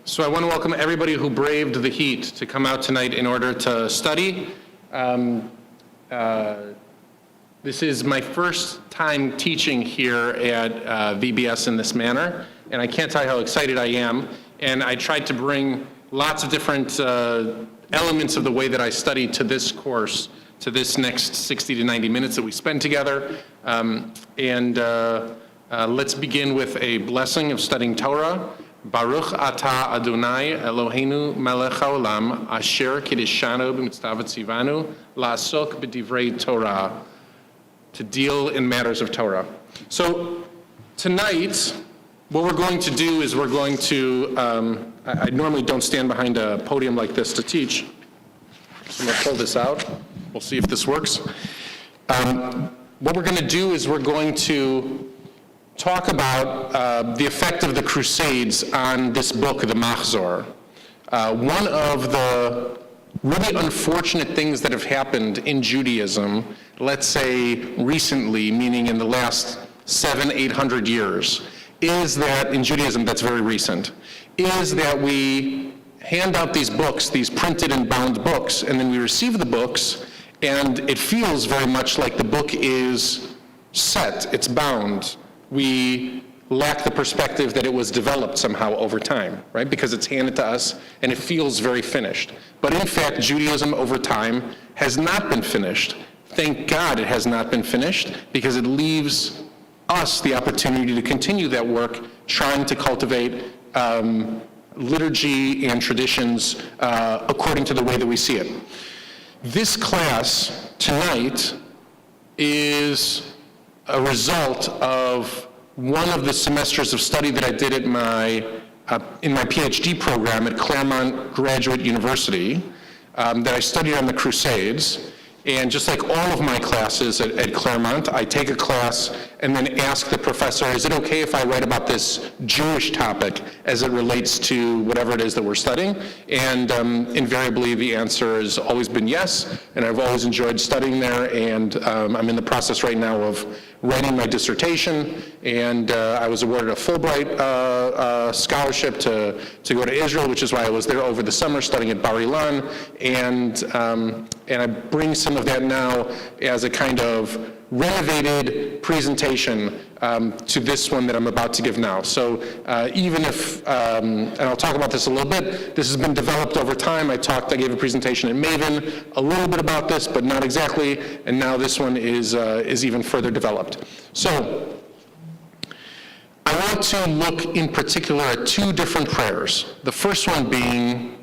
So I want to welcome everybody who braved the heat to come out tonight in order to study. This is my first time teaching here at VBS in this manner, and I can't tell you how excited I am. And I tried to bring lots of different elements of the way that I study to this course, to this next 60 to 90 minutes that we spend together. Let's begin with a blessing of studying Torah. Baruch atah Adonai Eloheinu melech haolam asher kiddushanu b'mitzvot tzivanu la'asok b'divrei Torah, to deal in matters of Torah. So tonight, what we're going to do is we're going to, I normally don't stand behind a podium like this to teach, so I'm going to pull this out. We'll see if this works. What we're going to do is we're going to talk about the effect of the Crusades on this book, the Machzor. One of the really unfortunate things that have happened in Judaism, let's say recently, meaning in the last 700-800 years, is that, in Judaism that's very recent, is that we hand out these books, these printed and bound books, and then we receive the books, and it feels very much like the book is set, it's bound. We lack the perspective that it was developed somehow over time, right? Because it's handed to us and it feels very finished. But in fact, Judaism over time has not been finished. Thank God it has not been finished, because it leaves us the opportunity to continue that work, trying to cultivate liturgy and traditions according to the way that we see it. This class tonight is a result of one of the semesters of study that I did at in my PhD program at Claremont Graduate University, that I studied on the Crusades. And just like all of my classes at Claremont, I take a class and then ask the professor, is it okay if I write about this Jewish topic as it relates to whatever it is that we're studying? And invariably the answer has always been yes, and I've always enjoyed studying there, and I'm in the process right now of writing my dissertation, and I was awarded a Fulbright scholarship to go to Israel, which is why I was there over the summer studying at Bar Ilan, and I bring some of that now as a kind of renovated presentation to this one that I'm about to give now. So even if, and I'll talk about this a little bit, this has been developed over time. I gave a presentation at Maven, a little bit about this, but not exactly, and now this one is even further developed. So I want to look in particular at two different prayers. The first one being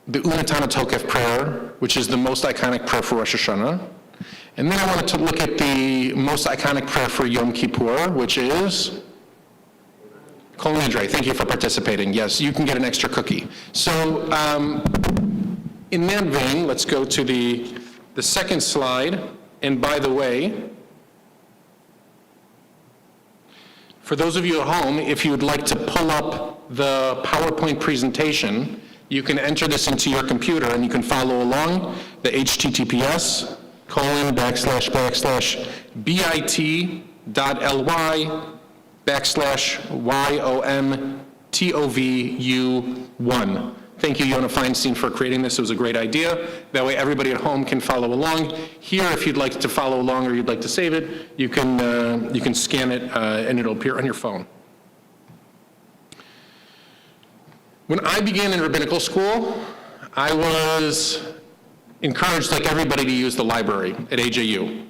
the Unataneh Tokef prayer, which is the most iconic prayer for Rosh Hashanah. And then I wanted to look at the most iconic prayer for Yom Kippur, which is Kol Nidre. Thank you for participating. Yes, you can get an extra cookie. So in that vein, let's go to the second slide. And by the way, for those of you at home, if you would like to pull up the PowerPoint presentation, you can enter this into your computer and you can follow along. The https://bit.ly/YOMTOVU1. Thank you, Yona Feinstein, for creating this. It was a great idea. That way everybody at home can follow along. Here, if you'd like to follow along or you'd like to save it, you can scan it and it'll appear on your phone. When I began in rabbinical school, I was encouraged, like everybody, to use the library at AJU.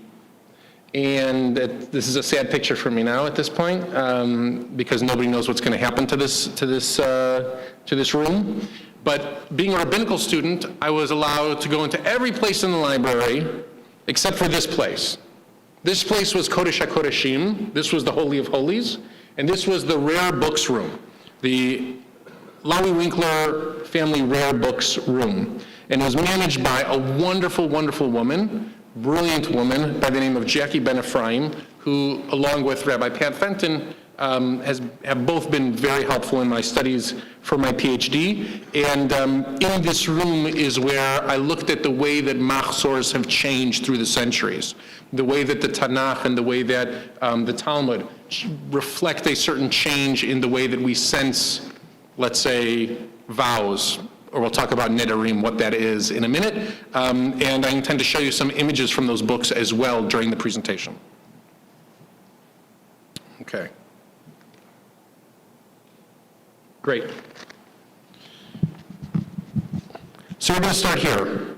And this is a sad picture for me now at this point, because nobody knows what's going to happen to this room. But being a rabbinical student, I was allowed to go into every place in the library except for this place. This place was Kodesh HaKodeshim. This was the Holy of Holies, and this was the rare books room, the Lowy Winkler family rare books room. And it was managed by a wonderful, wonderful woman, brilliant woman by the name of Jackie Ben Ephraim, who, along with Rabbi Pat Fenton, have both been very helpful in my studies for my PhD. And in this room is where I looked at the way that Machzors have changed through the centuries, the way that the Tanakh and the way that the Talmud reflect a certain change in the way that we sense let's say, vows, or we'll talk about Nidre, what that is in a minute, and I intend to show you some images from those books as well during the presentation. Okay. Great. So we're going to start here.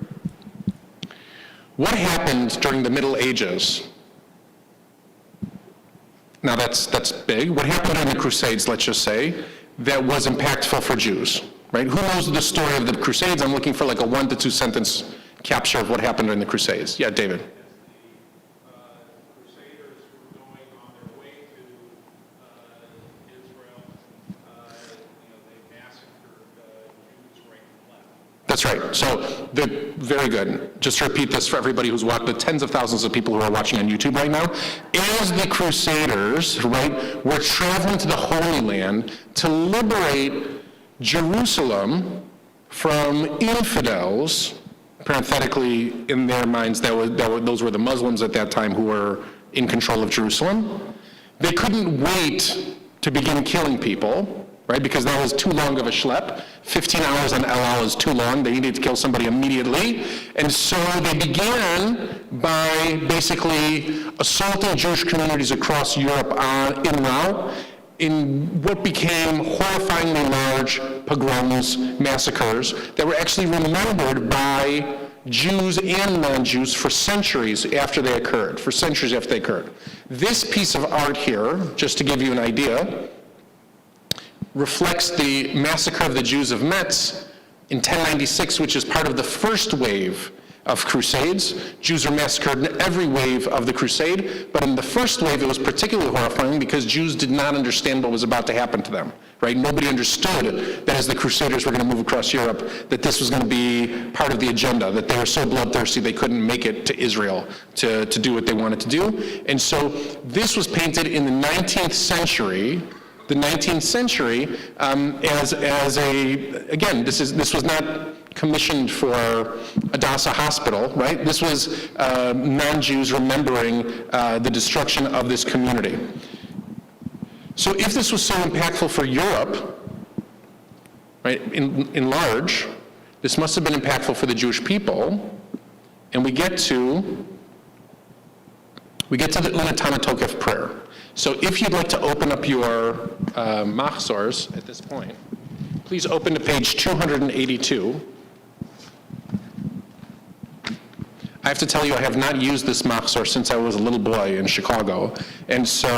What happened during the Middle Ages? Now that's big. What happened during the Crusades, let's just say, that was impactful for Jews, right? Who knows the story of the Crusades? I'm looking for like a 1 to 2 sentence capture of what happened during the Crusades. Yeah, David. Crusaders were going on their way to Israel. They massacred Jews right and left. That's right. So, very good. Just to repeat this for everybody who's watched, the tens of thousands of people who are watching on YouTube right now. As the Crusaders, right, were traveling to the Holy Land to liberate Jerusalem from infidels, parenthetically, in their minds, those were the Muslims at that time who were in control of Jerusalem. They couldn't wait to begin killing people, right, because that was too long of a schlep. 15 hours on El Al is too long. They needed to kill somebody immediately. And so they began by basically assaulting Jewish communities across Europe en route in what became horrifyingly large pogroms, massacres, that were actually remembered by Jews and non-Jews for centuries after they occurred, This piece of art here, just to give you an idea, reflects the massacre of the Jews of Metz in 1096, which is part of the first wave of Crusades. Jews were massacred in every wave of the Crusade, but in the first wave it was particularly horrifying because Jews did not understand what was about to happen to them, right? Nobody understood that as the Crusaders were going to move across Europe, that this was going to be part of the agenda, that they were so bloodthirsty they couldn't make it to Israel to do what they wanted to do. And so this was painted in the 19th century, as again, this was not commissioned for Hadassah Hospital, right? This was non-Jews remembering the destruction of this community. So if this was so impactful for Europe, right, in large, this must have been impactful for the Jewish people, and we get to the Unataneh Tokef prayer. So if you'd like to open up your Machzors at this point, please open to page 282. I have to tell you, I have not used this Machzor since I was a little boy in Chicago, and so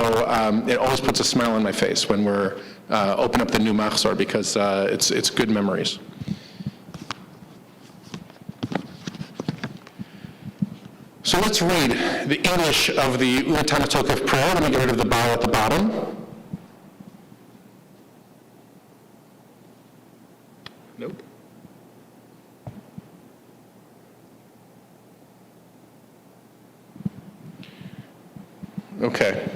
it always puts a smile on my face when we're open up the new Machzor because it's good memories. So let's read the English of the Unataneh Tokef prayer. Let me get rid of the bow at the bottom. Nope. Okay.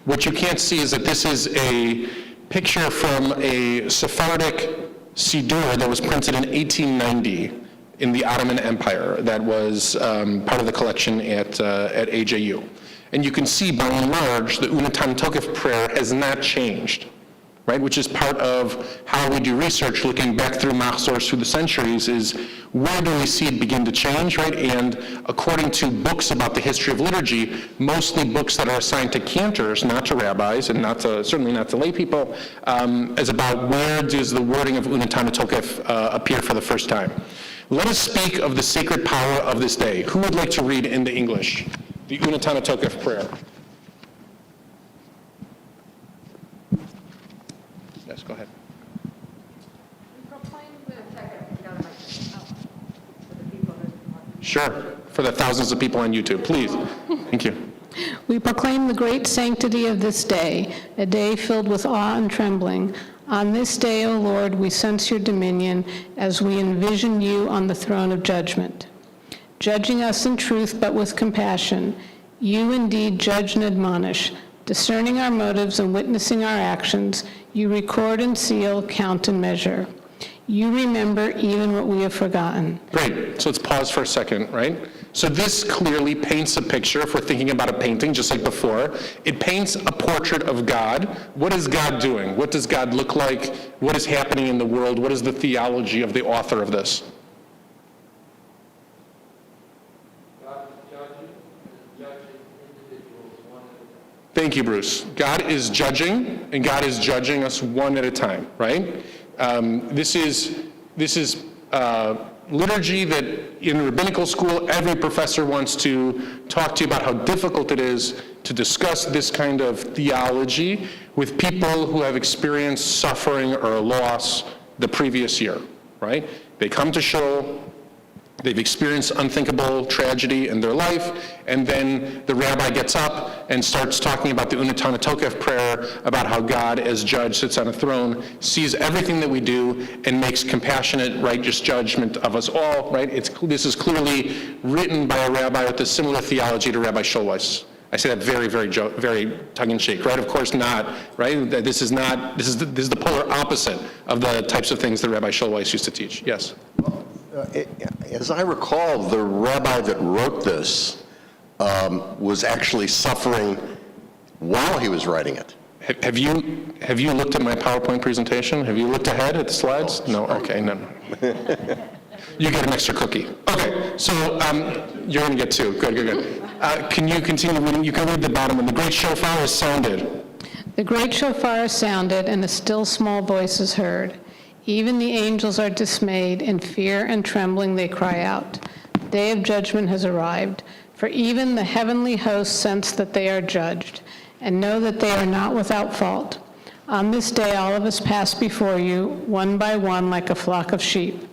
What you can't see is that this is a picture from a Sephardic Siddur that was printed in 1890 in the Ottoman Empire that was part of the collection at AJU. And you can see, by and large, the Unataneh Tokef prayer has not changed, right? Which is part of how we do research, looking back through Machzors through the centuries, is where do we see it begin to change, right? And according to books about the history of liturgy, mostly books that are assigned to cantors, not to rabbis, and certainly not to lay people, is about where does the wording of Unataneh Tokef appear for the first time. Let us speak of the sacred power of this day. Who would like to read in the English the Unataneh Tokef prayer? Yes, go ahead. Sure, for the thousands of people on YouTube, please. Thank you. We proclaim the great sanctity of this day, a day filled with awe and trembling. On this day, O Lord, we sense your dominion as we envision you on the throne of judgment. Judging us in truth but with compassion, you indeed judge and admonish. Discerning our motives and witnessing our actions, you record and seal, count and measure. You remember even what we have forgotten. Great. So let's pause for a second, right? So this clearly paints a picture, if we're thinking about a painting, just like before. It paints a portrait of God. What is God doing? What does God look like? What is happening in the world? What is the theology of the author of this? God is judging individuals one at a time. Thank you, Bruce. God is judging, and God is judging us one at a time, right? This is liturgy that in rabbinical school, every professor wants to talk to you about how difficult it is to discuss this kind of theology with people who have experienced suffering or loss the previous year, right? They come to shul, they've experienced unthinkable tragedy in their life, and then the rabbi gets up and starts talking about the Unataneh Tokef prayer, about how God as judge sits on a throne, sees everything that we do, and makes compassionate, righteous judgment of us all, right? This is clearly written by a rabbi with a similar theology to Rabbi Schulweis. I say that very, very tongue-in-cheek, right? Of course not, right? This is the polar opposite of the types of things that Rabbi Schulweis used to teach. Yes? As I recall, the rabbi that wrote this was actually suffering while he was writing it. Have you looked at my PowerPoint presentation? Have you looked ahead at the slides? No? Okay, no. You get an extra cookie. Okay, so you're going to get two. Good. Can you continue reading? You can read the bottom one. The great shofar is sounded. The great shofar is sounded, and a still small voice is heard. Even the angels are dismayed. In fear and trembling they cry out. The day of judgment has arrived, for even the heavenly hosts sense that they are judged, and know that they are not without fault. On this day all of us pass before you, one by one, like a flock of sheep.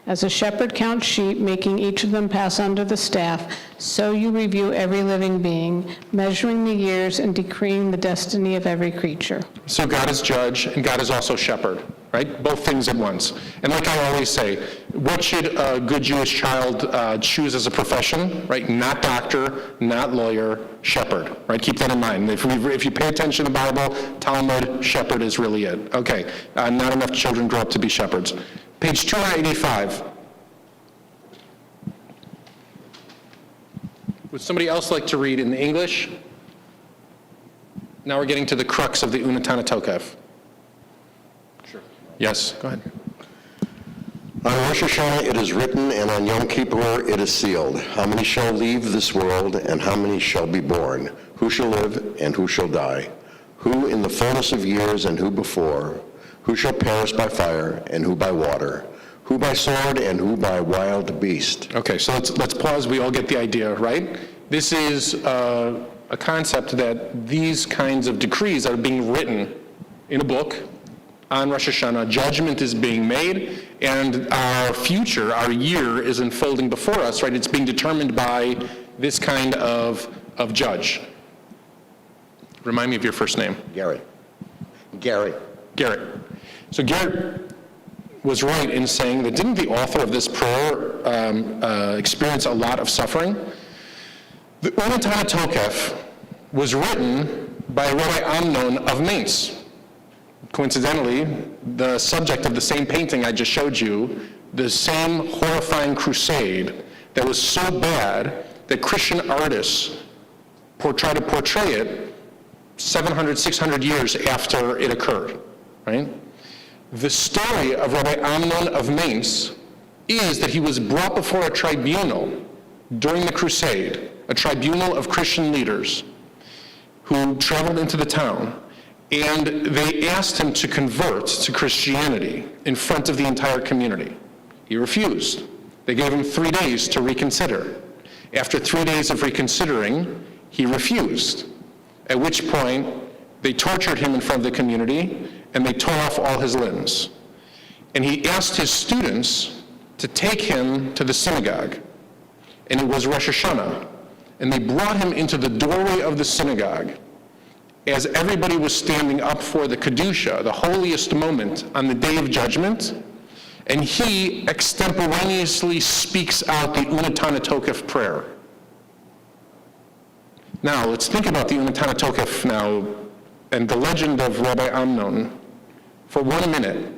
As a shepherd counts sheep, making each of them pass under the staff, so you review every living being, measuring the years and decreeing the destiny of every creature. So God is judge, and God is also shepherd, right? Both things at once. And like I always say, what should a good Jewish child choose as a profession, right? Not doctor, not lawyer, shepherd, right? Keep that in mind. If you pay attention to the Bible, Talmud, shepherd is really it. Okay, not enough children grow up to be shepherds. Page 285. Would somebody else like to read in English? Now we're getting to the crux of the Unataneh Tokef. Sure. Yes, go ahead. On Rosh Hashanah it is written, and on Yom Kippur it is sealed. How many shall leave this world, and how many shall be born? Who shall live, and who shall die? Who in the fullness of years, and who before? Who shall perish by fire, and who by water? Who by sword, and who by wild beast? Okay, so let's pause. We all get the idea, right? This is a concept that these kinds of decrees are being written in a book on Rosh Hashanah. Judgment is being made, and our future, our year, is unfolding before us, right? It's being determined by this kind of judge. Remind me of your first name. Gary. Garrett. So Garrett was right in saying that didn't the author of this prayer experience a lot of suffering? The Unataneh Tokef was written by Rabbi Amnon of Mainz. Coincidentally, the subject of the same painting I just showed you, the same horrifying crusade that was so bad that Christian artists try to portray it 700, 600 years after it occurred, right? The story of Rabbi Amnon of Mainz is that he was brought before a tribunal during the crusade, a tribunal of Christian leaders who traveled into the town, and they asked him to convert to Christianity in front of the entire community. He refused. They gave him 3 days to reconsider. After 3 days of reconsidering, he refused, at which point they tortured him in front of the community, and they tore off all his limbs. And he asked his students to take him to the synagogue, and it was Rosh Hashanah, and they brought him into the doorway of the synagogue as everybody was standing up for the Kedusha, the holiest moment on the Day of Judgment, and he extemporaneously speaks out the Unataneh Tokef prayer. Now, let's think about the Unataneh Tokef now and the legend of Rabbi Amnon for 1 minute.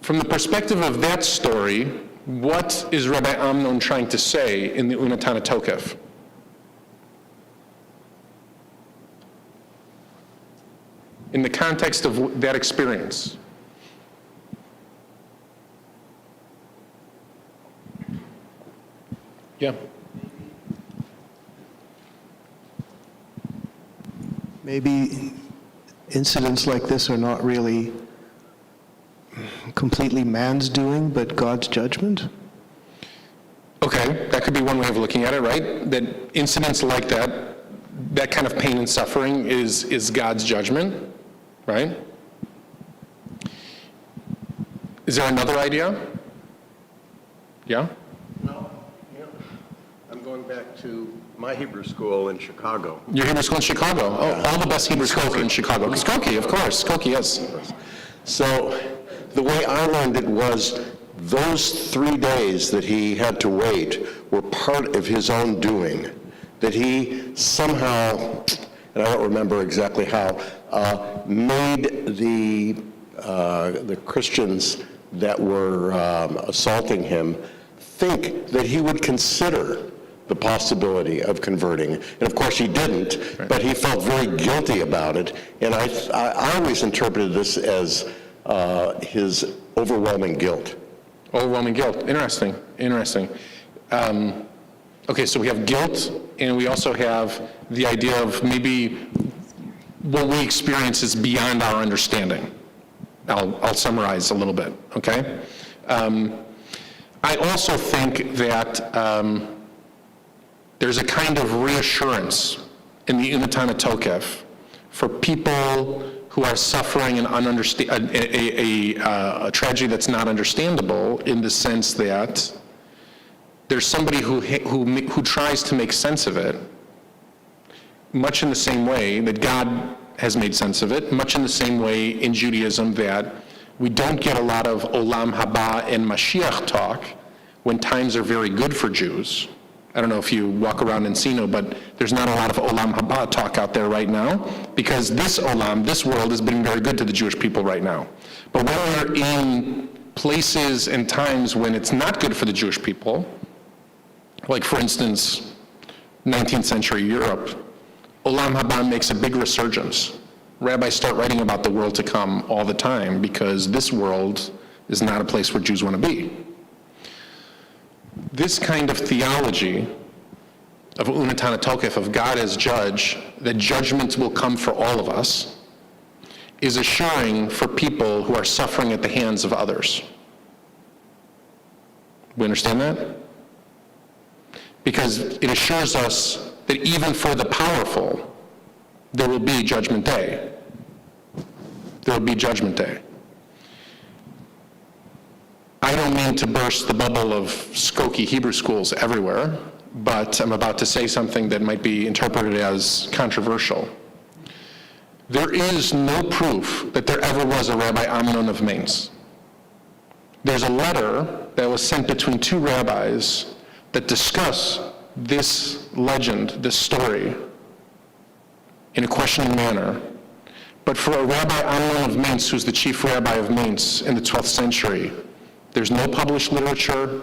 From the perspective of that story, what is Rabbi Amnon trying to say in the Unataneh Tokef? In the context of that experience. Yeah. Maybe incidents like this are not really completely man's doing, but God's judgment? Okay, that could be one way of looking at it, right? That incidents like that, that kind of pain and suffering is God's judgment, right? Is there another idea? Yeah? No, I'm going back to my Hebrew school in Chicago. Your Hebrew school in Chicago. Oh, all the best Hebrew schools are in Chicago. Skokie, of course. Skokie, yes. So the way I learned it was those 3 days that he had to wait were part of his own doing, that he somehow, and I don't remember exactly how, made the Christians that were assaulting him think that he would consider the possibility of converting. And of course he didn't, but he felt very guilty about it. And I always interpreted this as his overwhelming guilt. Overwhelming guilt. Interesting. Interesting. Okay, so we have guilt, and we also have the idea of maybe what we experience is beyond our understanding. I'll summarize a little bit, okay? I also think that there's a kind of reassurance in the Unataneh Tokef for people who are suffering a tragedy that's not understandable, in the sense that there's somebody who tries to make sense of it, much in the same way that God has made sense of it, much in the same way in Judaism that we don't get a lot of Olam Haba and Mashiach talk when times are very good for Jews. I don't know if you walk around Encino, but there's not a lot of Olam Haba talk out there right now, because this world has been very good to the Jewish people right now. But when we're in places and times when it's not good for the Jewish people, like for instance, 19th century Europe, Olam Haba makes a big resurgence. Rabbis start writing about the world to come all the time, because this world is not a place where Jews want to be. This kind of theology of Unataneh Tokef, of God as judge, that judgment will come for all of us, is assuring for people who are suffering at the hands of others. We understand that? Because it assures us that even for the powerful, there will be judgment day. There will be judgment day. I don't mean to burst the bubble of Skokie Hebrew schools everywhere, but I'm about to say something that might be interpreted as controversial. There is no proof that there ever was a Rabbi Amnon of Mainz. There's a letter that was sent between two rabbis that discuss this legend, this story, in a questioning manner. But for a Rabbi Amnon of Mainz, who's the chief rabbi of Mainz in the 12th century, there's no published literature,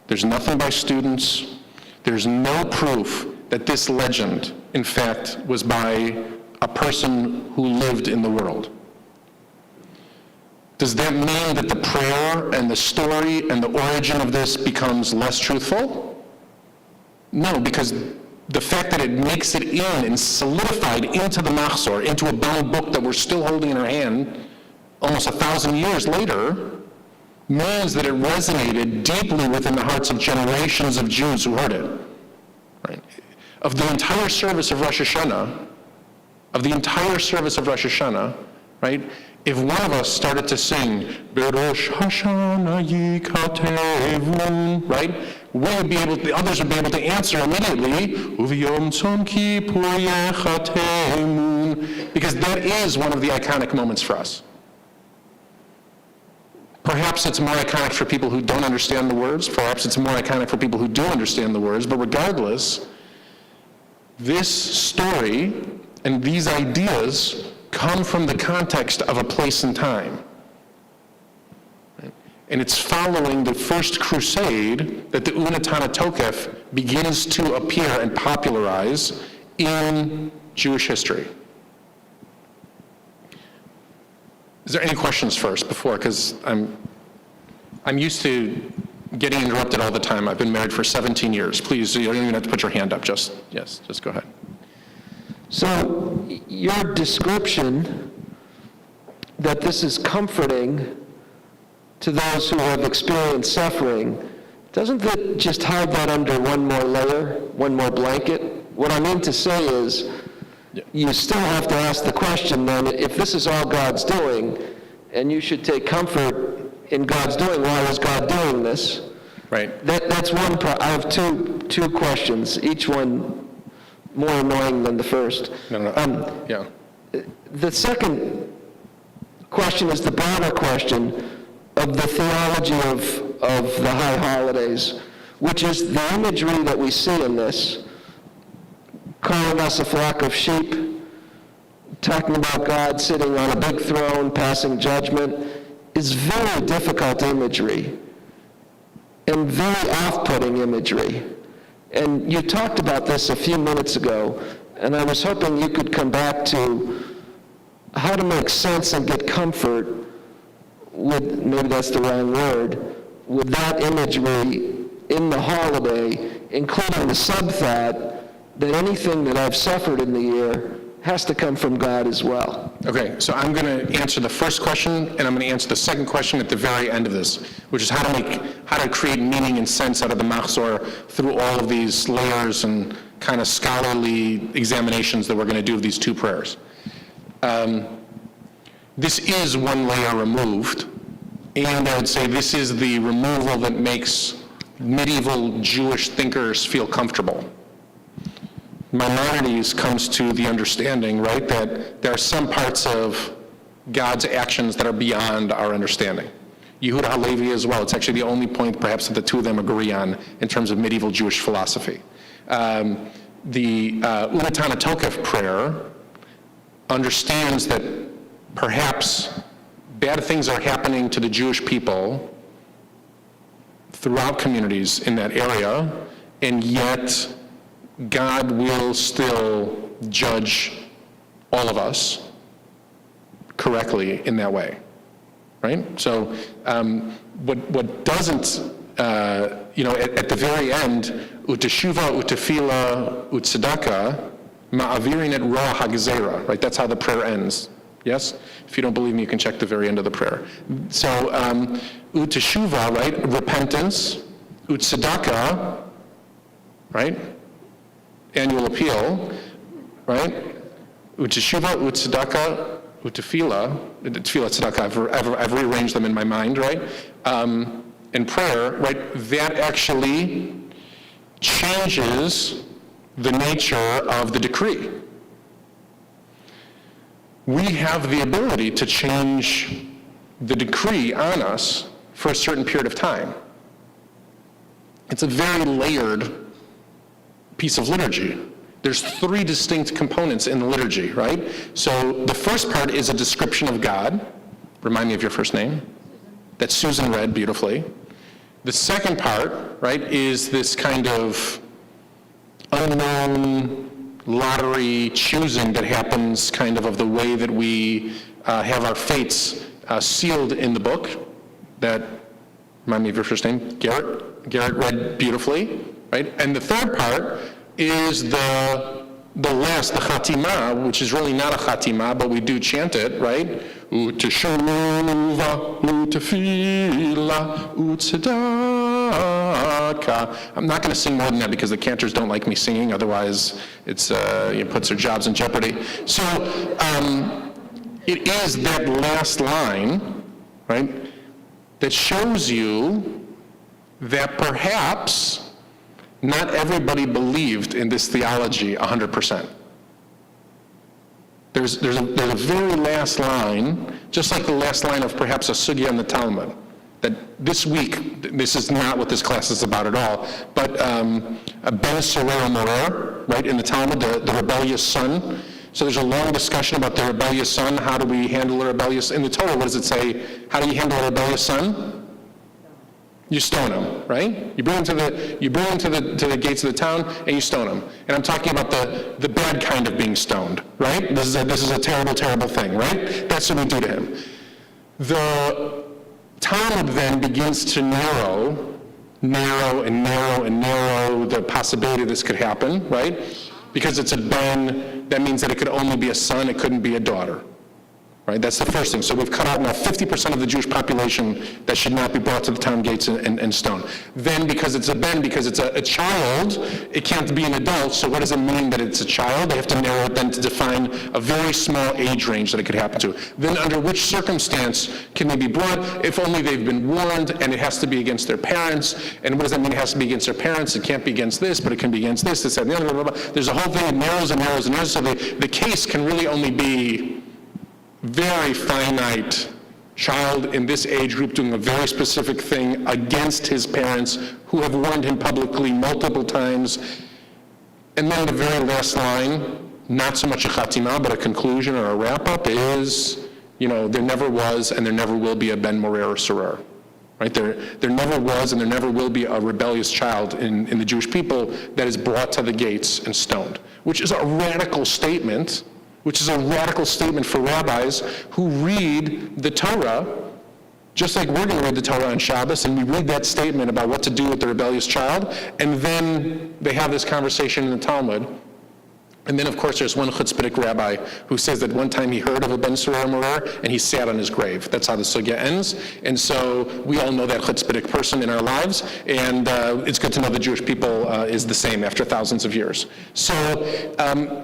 there's nothing by students, there's no proof that this legend, in fact, was by a person who lived in the world. Does that mean that the prayer and the story and the origin of this becomes less truthful? No, because the fact that it makes it in and solidified into the Machzor, into a bound book that we're still holding in our hand almost 1,000 years later, means that it resonated deeply within the hearts of generations of Jews who heard it. Right? Of the entire service of Rosh Hashanah, right? If one of us started to sing, Berosh Hashanah Yikatevun, right? The others would be able to answer immediately, Uviyom Tzom Kippur Yechatemun, because that is one of the iconic moments for us. Perhaps it's more iconic for people who don't understand the words, perhaps it's more iconic for people who do understand the words, but regardless, this story and these ideas come from the context of a place and time. And it's following the first crusade that the Unataneh Tokef begins to appear and popularize in Jewish history. Is there any questions first before? Because I'm used to getting interrupted all the time. I've been married for 17 years. Please, you don't even have to put your hand up. Just go ahead. So your description that this is comforting to those who have experienced suffering, doesn't that just hide that under one more layer, one more blanket? What I mean to say is, you still have to ask the question then, if this is all God's doing, and you should take comfort in God's doing, why is God doing this? Right. That's one I have two questions, each one more annoying than the first. No. Yeah. The second question is the broader question of the theology of the high holidays, which is the imagery that we see in this, calling us a flock of sheep, talking about God sitting on a big throne, passing judgment, is very difficult imagery and very off-putting imagery. And you talked about this a few minutes ago, and I was hoping you could come back to how to make sense and get comfort with, maybe that's the wrong word, with that imagery in the holiday, including the sub-thought that anything that I've suffered in the year has to come from God as well. Okay, so I'm going to answer the first question, and I'm going to answer the second question at the very end of this, which is how to create meaning and sense out of the Machzor through all of these layers and kind of scholarly examinations that we're going to do of these two prayers. This is one layer removed, and I would say this is the removal that makes medieval Jewish thinkers feel comfortable. Maimonides comes to the understanding, right, that there are some parts of God's actions that are beyond our understanding. Yehuda Halevi as well. It's actually the only point perhaps that the two of them agree on in terms of medieval Jewish philosophy. The Ulatana Tokef prayer understands that perhaps bad things are happening to the Jewish people throughout communities in that area, and yet God will still judge all of us correctly in that way, right? So what doesn't, at the very end, uteshuva, utefila, utsedaka, ma'avirin et roa hagzera, right? That's how the prayer ends. Yes? If you don't believe me, you can check the very end of the prayer. So uteshuva, right? Repentance, utsedaka, right? Annual appeal, right? Uteshuva, utsedaka, utefila, tzedakah, I've rearranged them in my mind, right? In prayer, right? That actually changes the nature of the decree. We have the ability to change the decree on us for a certain period of time. It's a very layered piece of liturgy. There's three distinct components in the liturgy, right? So the first part is a description of God. Remind me of your first name. That Susan read beautifully. The second part, right, is this kind of unknown lottery choosing that happens kind of the way that we have our fates sealed in the book. That, remind me of your first name, Garrett. Garrett read beautifully. Right? And the third part is the last, the chatima, which is really not a chatima, but we do chant it, right? Uteshuva, utefila, utsedaka. I'm not going to sing more than that because the cantors don't like me singing, otherwise it puts their jobs in jeopardy. So it is that last line, right, that shows you that perhaps not everybody believed in this theology 100%. There's a very last line, just like the last line of perhaps a sugya in the Talmud, that this week, this is not what this class is about at all, but Ben Sorero Morer, right, in the Talmud, the rebellious son. So there's a long discussion about the rebellious son. How do we handle a rebellious, in the Torah, what does it say? How do you handle a rebellious son? You stone him, right? You bring him to the gates of the town, and you stone him. And I'm talking about the bad kind of being stoned, right? This is a terrible, terrible thing, right? That's what we do to him. The Talmud then begins to narrow the possibility this could happen, right? Because it's a ben, that means that it could only be a son, it couldn't be a daughter. Right? That's the first thing. So we've cut out now 50% of the Jewish population that should not be brought to the town gates and stoned. Then because it's a ben, because it's a child, it can't be an adult. So what does it mean that it's a child? They have to narrow it then to define a very small age range that it could happen to. Then under which circumstance can they be brought? If only they've been warned, and it has to be against their parents. And what does that mean? It has to be against their parents. It can't be against this, but it can be against this, and the other, blah, blah, blah. There's a whole thing that narrows and narrows and narrows. So the case can really only be very finite child in this age group doing a very specific thing against his parents who have warned him publicly multiple times. And then the very last line, not so much a chatima, but a conclusion or a wrap-up is, there never was and there never will be a ben morer or sorer. Right? There never was and there never will be a rebellious child in the Jewish people that is brought to the gates and stoned, which is a radical statement for rabbis who read the Torah, just like we're going to read the Torah on Shabbos, and we read that statement about what to do with the rebellious child, and then they have this conversation in the Talmud. And then, of course, there's one chutzpahdik rabbi who says that one time he heard of a ben sorer morer, and he sat on his grave. That's how the sugya ends. And so we all know that chutzpahdik person in our lives, and it's good to know the Jewish people is the same after thousands of years. So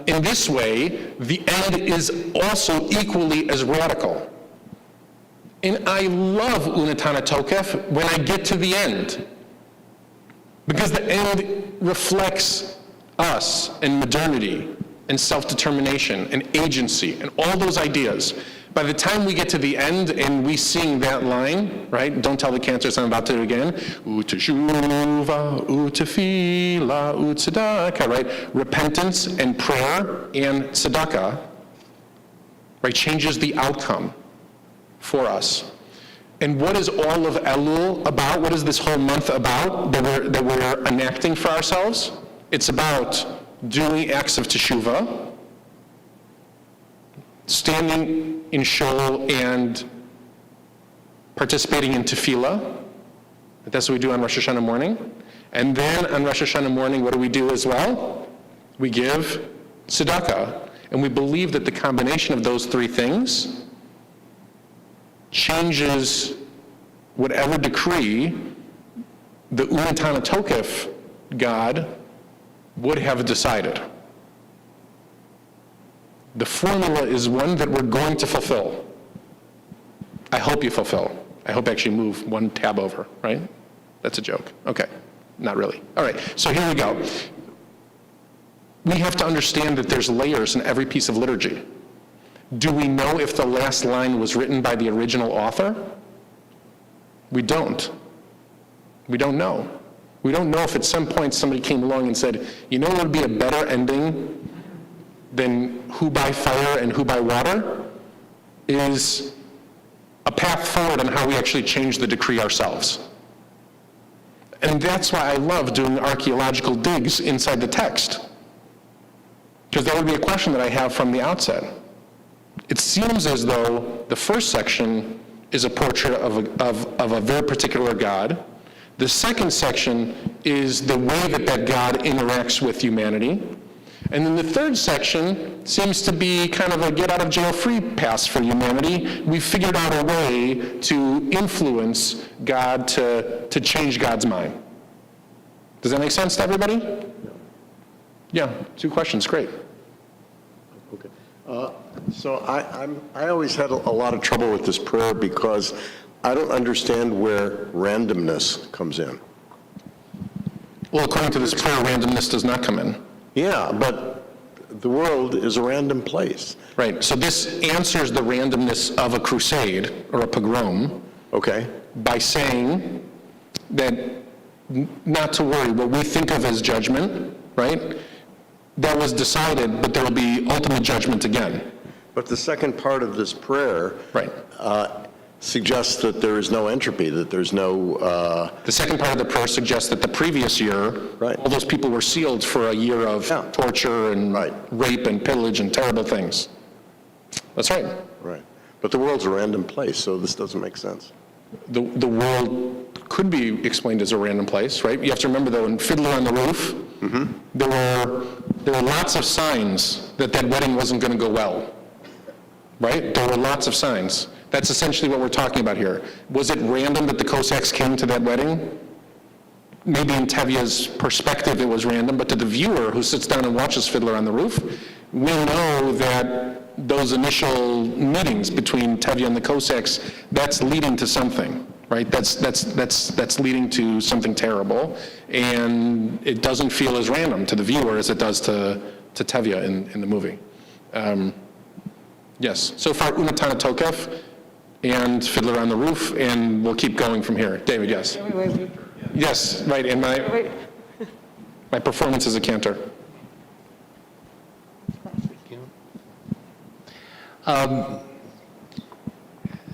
in this way, the end is also equally as radical. And I love Unataneh Tokef when I get to the end, because the end reflects us and modernity and self-determination and agency and all those ideas. By the time we get to the end and we sing that line, right? Don't tell the cancers I'm about to do it again. Uteshuva, utefila, utzedakah, right? Repentance and prayer and tzedakah, right? Changes the outcome for us. And what is all of Elul about? What is this whole month about that we're enacting for ourselves? It's about doing acts of teshuvah, standing in shul and participating in tefillah. That's what we do on Rosh Hashanah morning. And then on Rosh Hashanah morning, what do we do as well? We give tzedakah. And we believe that the combination of those three things changes whatever decree the Unataneh Tokef God would have decided. The formula is one that we're going to fulfill. I hope you fulfill. I hope actually move one tab over, right? That's a joke. Okay, not really. All right, so here we go. We have to understand that there's layers in every piece of liturgy. Do we know if the last line was written by the original author? We don't. We don't know. We don't know if at some point somebody came along and said, what would be a better ending than who by fire and who by water is a path forward on how we actually change the decree ourselves. And that's why I love doing archaeological digs inside the text, because that would be a question that I have from the outset. It seems as though the first section is a portrait of a very particular God. The second section is the way that God interacts with humanity. And then the third section seems to be kind of a get-out-of-jail-free pass for humanity. We figured out a way to influence God to change God's mind. Does that make sense to everybody? Yeah, 2 questions, great. Okay. So I always had a lot of trouble with this prayer because I don't understand where randomness comes in. Well, according to this prayer, randomness does not come in. Yeah, but the world is a random place. Right, so this answers the randomness of a crusade or a pogrom. Okay. By saying that not to worry, what we think of as judgment, right, that was decided, but there will be ultimate judgment again. But the second part of this prayer, right, suggests that there is no entropy, that there's no, The second part of the prayer suggests that the previous year, Right. all those people were sealed for a year of Yeah. torture and Right. rape and pillage and terrible things. That's right. right. But the world's a random place, so this doesn't make sense. The world could be explained as a random place, right? You have to remember, though, in Fiddler on the Roof, there were lots of signs that that wedding wasn't going to go well, right? There were lots of signs. That's essentially what we're talking about here. Was it random that the Cossacks came to that wedding? Maybe in Tevye's perspective it was random, but to the viewer who sits down and watches Fiddler on the Roof, we know that those initial meetings between Tevye and the Cossacks, that's leading to something, right? That's leading to something terrible, and it doesn't feel as random to the viewer as it does to Tevye in the movie. Yes, so far Unataneh Tokef and Fiddler on the Roof, and we'll keep going from here. David, yes? Yes, right, and my performance as a cantor.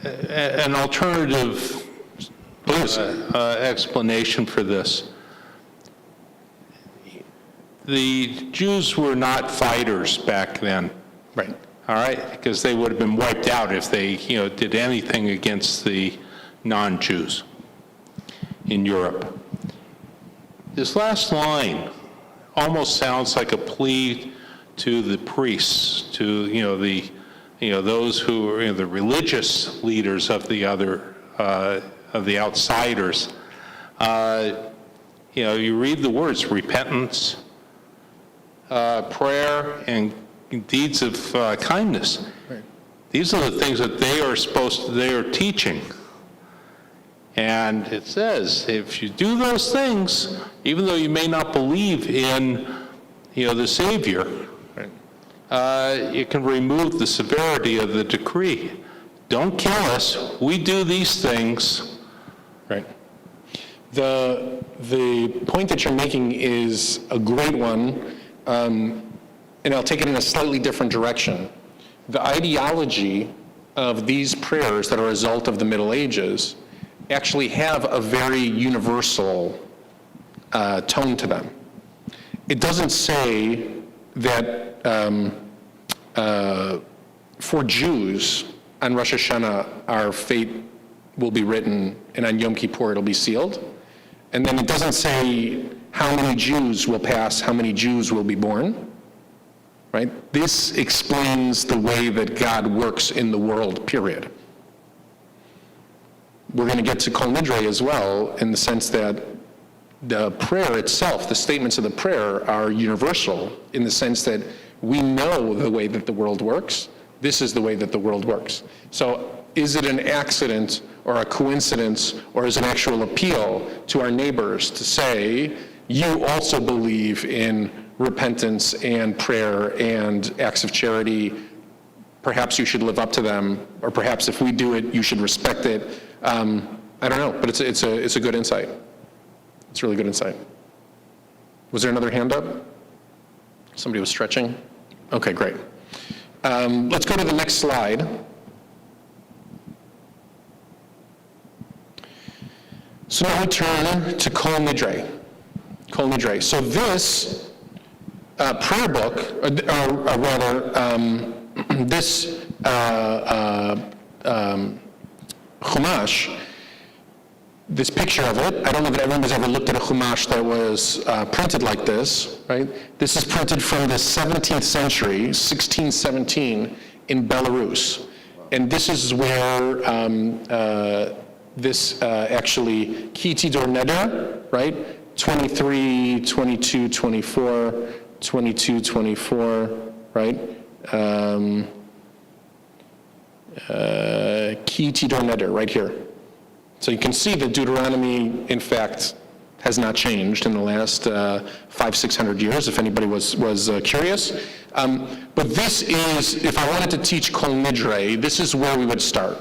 An alternative explanation for this. The Jews were not fighters back then, Right. all right? Because they would have been wiped out if they, did anything against the non-Jews in Europe. This last line almost sounds like a plea to the priests, to, those who are the religious leaders of the other, of the outsiders. You read the words repentance, prayer, and deeds of kindness. Right. These are the things that they are teaching. And it says, if you do those things, even though you may not believe in, the Savior, it can remove the severity of the decree. Don't kill us. We do these things. Right. The point that you're making is a great one, and I'll take it in a slightly different direction. The ideology of these prayers that are a result of the Middle Ages actually have a very universal tone to them. It doesn't say that for Jews, on Rosh Hashanah, our fate will be written, and on Yom Kippur it'll be sealed. And then it doesn't say how many Jews will pass, how many Jews will be born, right? This explains the way that God works in the world, period. We're going to get to Kol Nidre as well, in the sense that the prayer itself, the statements of the prayer, are universal in the sense that we know the way that the world works. This is the way that the world works. So is it an accident or a coincidence, or is it an actual appeal to our neighbors to say, you also believe in repentance and prayer and acts of charity, perhaps you should live up to them, or perhaps if we do it, you should respect it. I don't know, but it's a good insight. It's a really good insight. Was there another hand up? Somebody was stretching? Okay, great. Let's go to the next slide. So now we turn to Kol Nidre. Kol Nidre. So this prayer book, or rather, this Chumash, this picture of it, I don't know that everyone has ever looked at a Chumash that was printed like this, right? This is printed from the 17th century, 1617, in Belarus. And this is where this actually, Ki Tidor Neder, right? 23, 22, 24, 22, 24, right? Ki Tidor Neder, right here. So you can see that Deuteronomy, in fact, has not changed in the last 500-600 years, if anybody was curious. But this is, if I wanted to teach Kol Nidre, this is where we would start.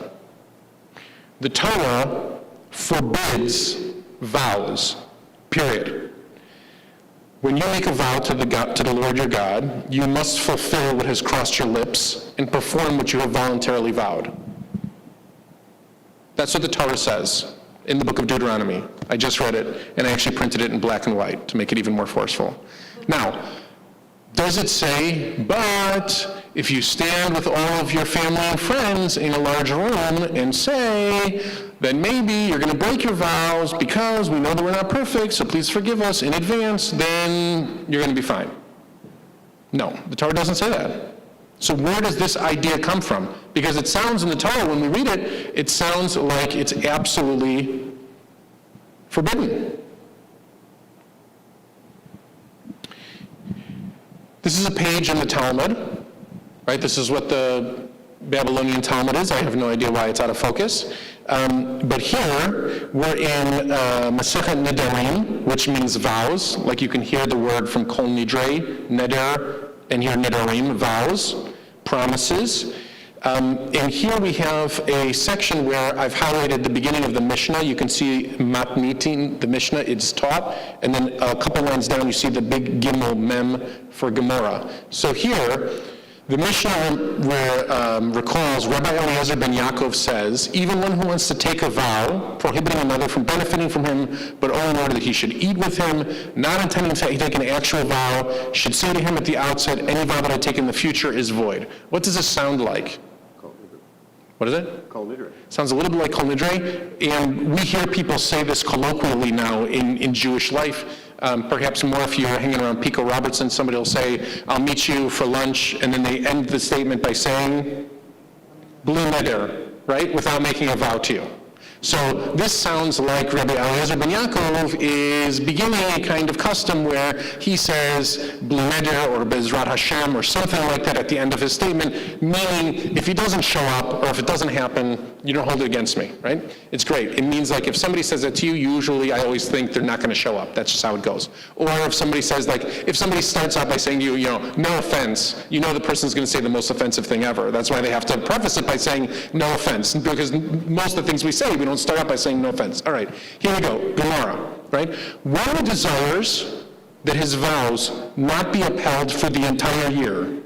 The Torah forbids vows, period. When you make a vow to the Lord your God, you must fulfill what has crossed your lips and perform what you have voluntarily vowed. That's what the Torah says in the book of Deuteronomy. I just read it, and I actually printed it in black and white to make it even more forceful. Now, does it say, but if you stand with all of your family and friends in a large room and say, then maybe you're going to break your vows because we know that we're not perfect, so please forgive us in advance, then you're going to be fine? No, the Torah doesn't say that. So where does this idea come from? Because it sounds in the Torah, when we read it, it sounds like it's absolutely forbidden. This is a page in the Talmud, right? This is what the Babylonian Talmud is. I have no idea why it's out of focus. But here, we're in Massacre Nidre, which means vows. Like you can hear the word from Kol Nidre, Neder, and here Nidarim, vows, promises. And here we have a section where I've highlighted the beginning of the Mishnah. You can see Matnitin, the Mishnah, it's taught. And then a couple lines down, you see the big Gimel Mem for Gemara. So here, the Mishnah recalls Rabbi Eliezer ben Yaakov says, even one who wants to take a vow, prohibiting another from benefiting from him, but only in order that he should eat with him, not intending to take an actual vow, should say to him at the outset, any vow that I take in the future is void. What does this sound like? What is it? Kol Nidre. Sounds a little bit like Kol Nidre, and we hear people say this colloquially now in Jewish life. Perhaps more if you're hanging around Pico Robertson, somebody will say, I'll meet you for lunch, and then they end the statement by saying, Bli Neder, right, without making a vow to you. So this sounds like Rabbi Eliezer ben Yaakov is beginning a kind of custom where he says Bli Neder or Bezrat Hashem or something like that at the end of his statement, meaning if he doesn't show up or if it doesn't happen, you don't hold it against me, right? It's great. It means like if somebody says that to you, usually I always think they're not going to show up. That's just how it goes. Or if somebody says like, if somebody starts out by saying to you, no offense, you know the person's going to say the most offensive thing ever. That's why they have to preface it by saying no offense, because most of the things we say, we don't start out by saying no offense. All right, here we go, Gemara, right? One who desires that his vows not be upheld for the entire year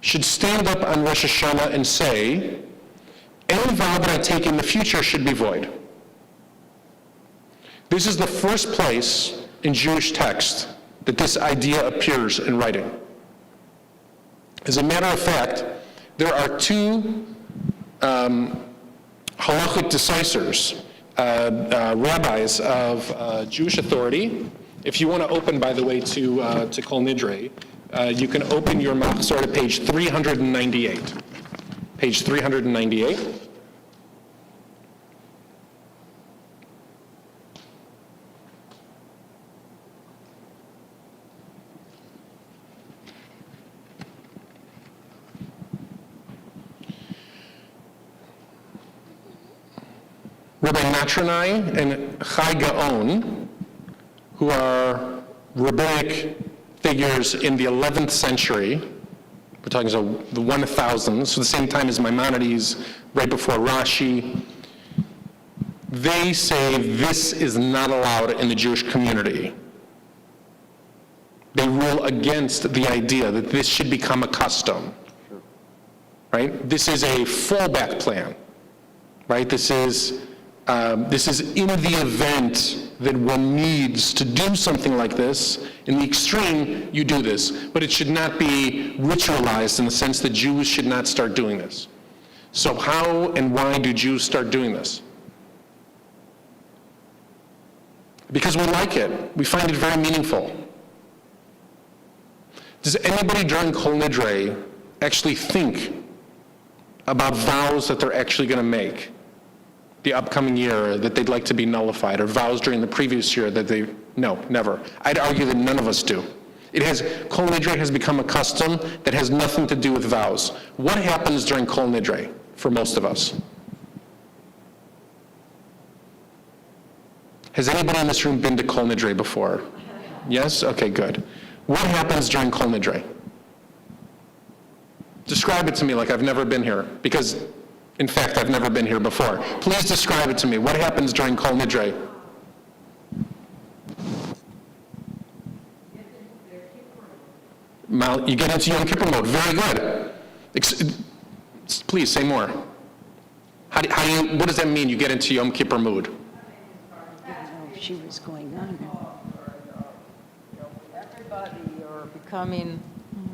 should stand up on Rosh Hashanah and say, any vow that I take in the future should be void. This is the first place in Jewish text that this idea appears in writing. As a matter of fact, there are two halachic decisors, rabbis of Jewish authority. If you want to open, by the way, to Kol Nidre, you can open your Machzor to page 398. Page 398. Rabbi Natranai and Chai Gaon, who are rabbinic figures in the 11th century, we're talking about the 1000s, so the same time as Maimonides, right before Rashi, they say this is not allowed in the Jewish community. They rule against the idea that this should become a custom, right? This is a fallback plan, right? This is in the event that one needs to do something like this. In the extreme, you do this. But it should not be ritualized in the sense that Jews should not start doing this. So how and why do Jews start doing this? Because we like it. We find it very meaningful. Does anybody during Kol Nidre actually think about vows that they're actually going to make the upcoming year that they'd like to be nullified, or vows during the previous year that they, no, never. I'd argue that none of us do. Kol Nidre has become a custom that has nothing to do with vows. What happens during Kol Nidre for most of us? Has anybody in this room been to Kol Nidre before? Yes? Okay, good. What happens during Kol Nidre? Describe it to me like I've never been here, because in fact, I've never been here before. Please describe it to me. What happens during Kol Nidre? You get into Yom Kippur mode. Very good. Please say more. What does that mean, you get into Yom Kippur mood? She was going on. Everybody, you're becoming,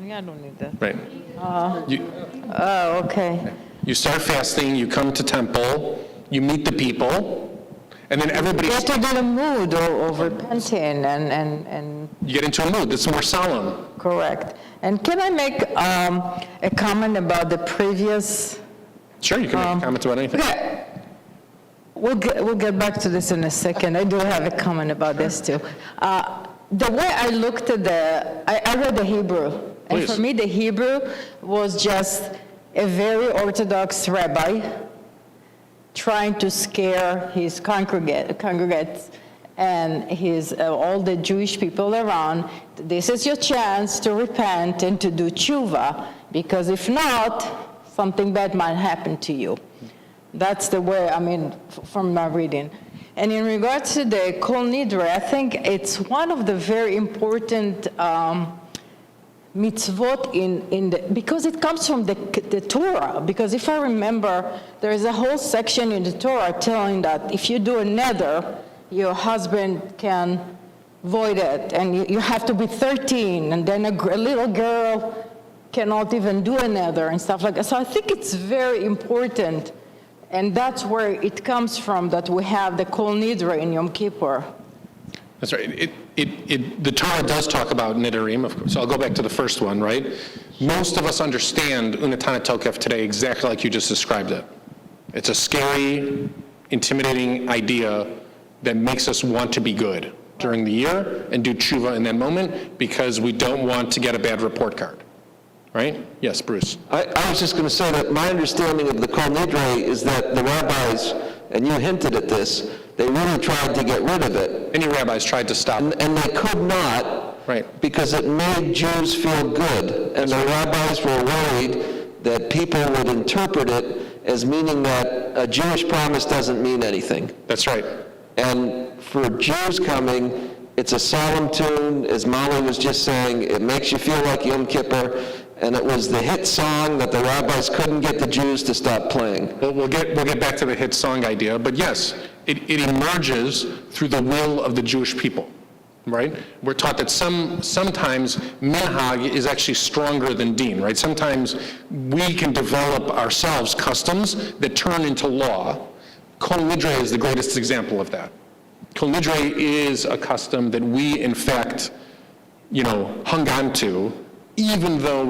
I don't need that. Right. Oh, okay. You start fasting, you come to temple, you meet the people, and then everybody, Get into the mood of repenting and you get into a mood that's more solemn. correct. And can I make a comment about the previous? Sure, you can make comments about anything. Okay. We'll get back to this in a second. I do have a comment about this too. The way I looked at I read the Hebrew. And Please. for me, the Hebrew was just a very Orthodox rabbi trying to scare his congregates and all the Jewish people around. This is your chance to repent and to do tshuva, because if not, something bad might happen to you. That's the way, from my reading. And in regards to the Kol Nidre, I think it's one of the very important mitzvot because it comes from the Torah. Because if I remember, there is a whole section in the Torah telling that if you do a neder, your husband can void it, and you have to be 13, and then a little girl cannot even do a neder and stuff like that. So I think it's very important, and that's where it comes from, that we have the Kol Nidre in Yom Kippur. That's right. The Torah does talk about Nidarim, of course. So I'll go back to the first one, right? Most of us understand Unataneh Tokef today exactly like you just described it. It's a scary, intimidating idea that makes us want to be good during the year and do tshuva in that moment because we don't want to get a bad report card, right? Yes, Bruce. I was just going to say that my understanding of the Kol Nidre is that the rabbis, and you hinted at this, they really tried to get rid of it. Many rabbis tried to stop it. And they could not, Right. because it made Jews feel good. And the rabbis were worried that people would interpret it as meaning that a Jewish promise doesn't mean anything. That's right. And for Jews coming, it's a solemn tune, as Molly was just saying, it makes you feel like Yom Kippur, and it was the hit song that the rabbis couldn't get the Jews to stop playing. Well, we'll get back to the hit song idea, but yes, it emerges through the will of the Jewish people, right? We're taught that sometimes minhag is actually stronger than deen, right? Sometimes we can develop ourselves customs that turn into law. Kol Nidre is the greatest example of that. Kol Nidre is a custom that we, in fact, hung on to, even though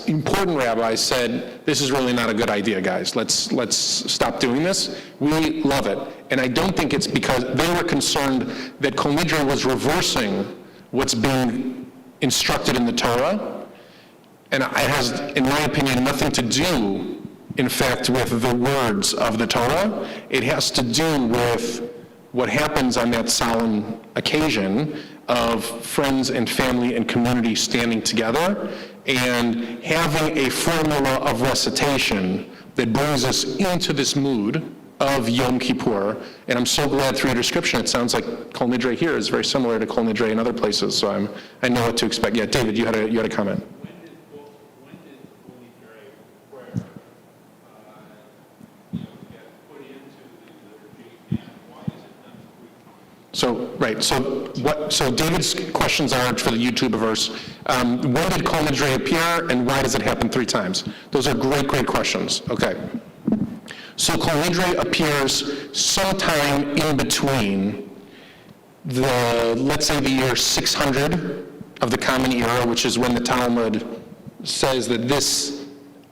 important rabbis said, this is really not a good idea, guys. Let's stop doing this. We love it. And I don't think it's because they were concerned that Kol Nidre was reversing what's being instructed in the Torah. And it has, in my opinion, nothing to do, in fact, with the words of the Torah. It has to do with what happens on that solemn occasion of friends and family and community standing together and having a formula of recitation that brings us into this mood of Yom Kippur. And I'm so glad through your description, it sounds like Kol Nidre here is very similar to Kol Nidre in other places, so I know what to expect. Yeah, David, you had a comment. When did Holy Nidre prayer get put into the liturgy, and why is it done 3 times? So David's questions are for the YouTubeverse. When did Kol Nidre appear, and why does it happen 3 times? Those are great questions. Okay. So Kol Nidre appears sometime in between let's say the year 600 of the Common Era, which is when the Talmud says that this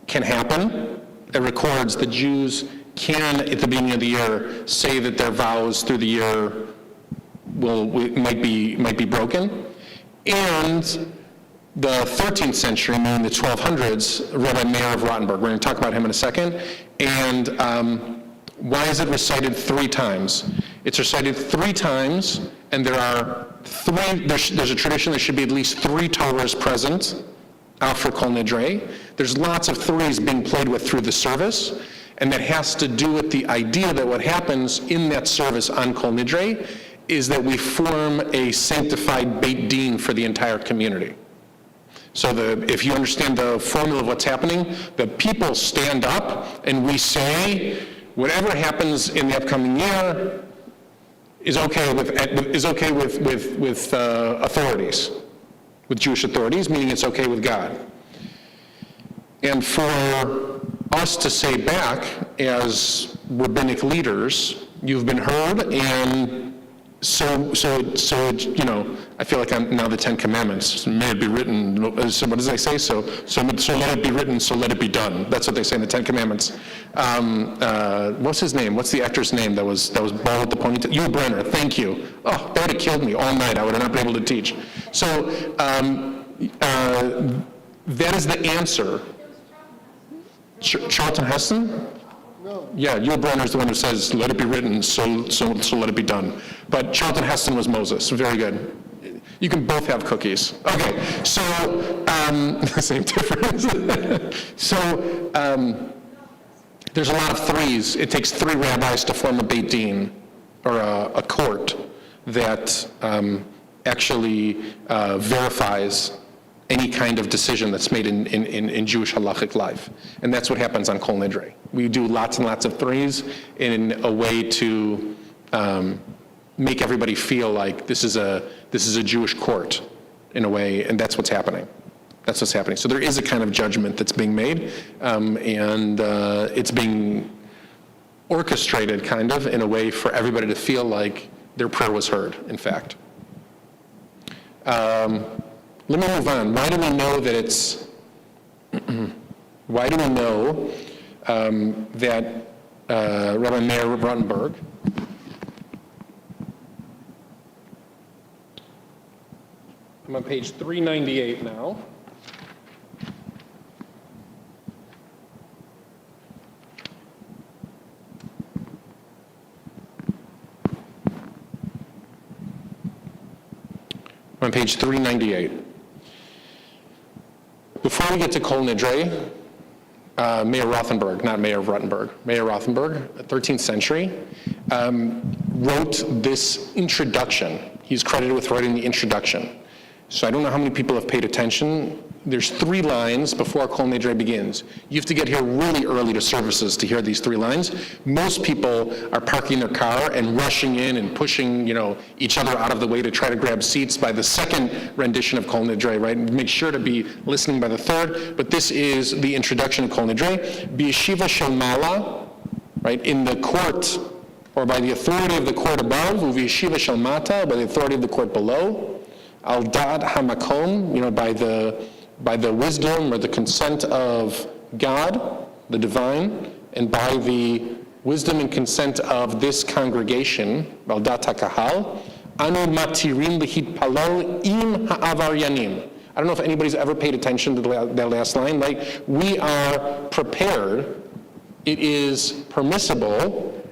can happen. It records the Jews can, at the beginning of the year, say that their vows through the year might be broken. And the 13th century, meaning the 1200s, Rabbi Meir of Rottenburg. We're going to talk about him in a second. And why is it recited 3 times? It's recited 3 times, and there's a tradition there should be at least 3 Torahs present out for Kol Nidre. There's lots of 3s being played with through the service, and that has to do with the idea that what happens in that service on Kol Nidre is that we form a sanctified Beit Din for the entire community. So if you understand the formula of what's happening, the people stand up and we say, whatever happens in the upcoming year is okay with authorities, with Jewish authorities, meaning it's okay with God. And for us to say back as rabbinic leaders, you've been heard, and so you know, I feel like I'm now the Ten Commandments. May it be written. So what does they say? So let it be written. So let it be done. That's what they say in the Ten Commandments. What's his name? What's the actor's name that was bald with the ponytail? Yul Brynner. Thank you. Oh, that would have killed me all night. I would have not been able to teach. So that is the answer. Charlton Heston? Yeah, Yul Brynner is the one who says, let it be written, so let it be done. But Charlton Heston was Moses. Very good. You can both have cookies. Okay, so, same difference. So, there's a lot of threes. It takes 3 rabbis to form a Beit Din, or a court, that actually verifies any kind of decision that's made in Jewish halachic life. And that's what happens on Kol Nidre. We do lots and lots of threes in a way to make everybody feel like this is a Jewish court in a way, and that's what's happening. That's what's happening. So there is a kind of judgment that's being made, and it's being orchestrated kind of in a way for everybody to feel like their prayer was heard, in fact. Let me move on. Why do we know that it's, why do we know that Rabbi Meir Rottenberg I'm on page 398 now. On page 398. Before we get to Kol Nidre, Meir Rothenberg, not Meir of Rottenberg, Meir Rothenberg, 13th century, wrote this introduction. He's credited with writing the introduction. So I don't know how many people have paid attention. There's 3 lines before Kol Nidre begins. You have to get here really early to services to hear these 3 lines. Most people are parking their car and rushing in and pushing, each other out of the way to try to grab seats by the second rendition of Kol Nidre, right? Make sure to be listening by the third. But this is the introduction of Kol Nidre. B'yeshiva shel mala, right? In the court, or by the authority of the court above, u'v'yeshiva shel mata, by the authority of the court below. Al da'at hamakom, by the wisdom or the consent of God, the divine, and by the wisdom and consent of this congregation, al da'at hakahal, anu matirim lehitpalal im ha'avaryanim. I don't know if anybody's ever paid attention to that last line. Like, we are prepared. It is permissible.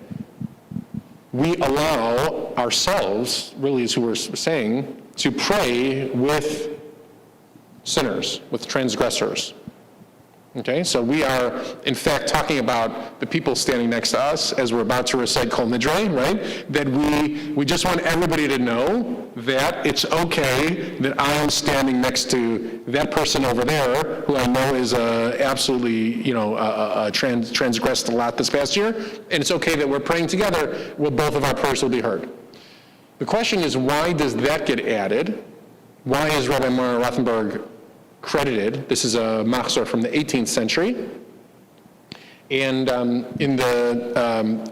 We allow ourselves, really is who we're saying, to pray with sinners, with transgressors. Okay, so we are, in fact, talking about the people standing next to us as we're about to recite Kol Nidre, right? That we just want everybody to know that it's okay that I am standing next to that person over there, who I know is absolutely, transgressed a lot this past year, and it's okay that we're praying together. Well, both of our prayers will be heard. The question is, why does that get added? Why is Rabbi Meir Rothenberg credited? This is a Machzor from the 18th century. And in the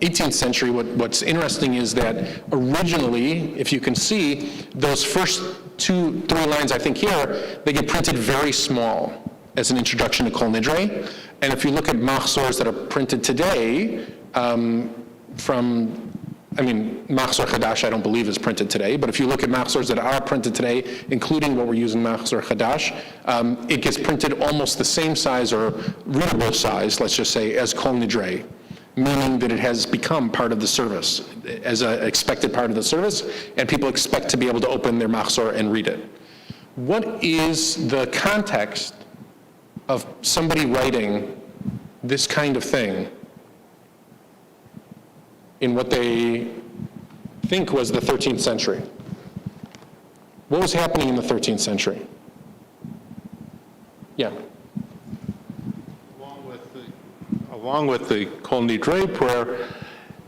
18th century, what's interesting is that originally, if you can see, those first 2-3 lines I think here, they get printed very small as an introduction to Kol Nidre. And if you look at Machzors that are printed today, Machzor Hadash I don't believe is printed today, but if you look at Machzors that are printed today, including what we're using Machzor Hadash, it gets printed almost the same size or readable size, let's just say, as Kol Nidre, meaning that it has become part of the service, as an expected part of the service, and people expect to be able to open their Machzor and read it. What is the context of somebody writing this kind of thing in what they think was the 13th century? What was happening in the 13th century? Along along with the Kol Nidre prayer,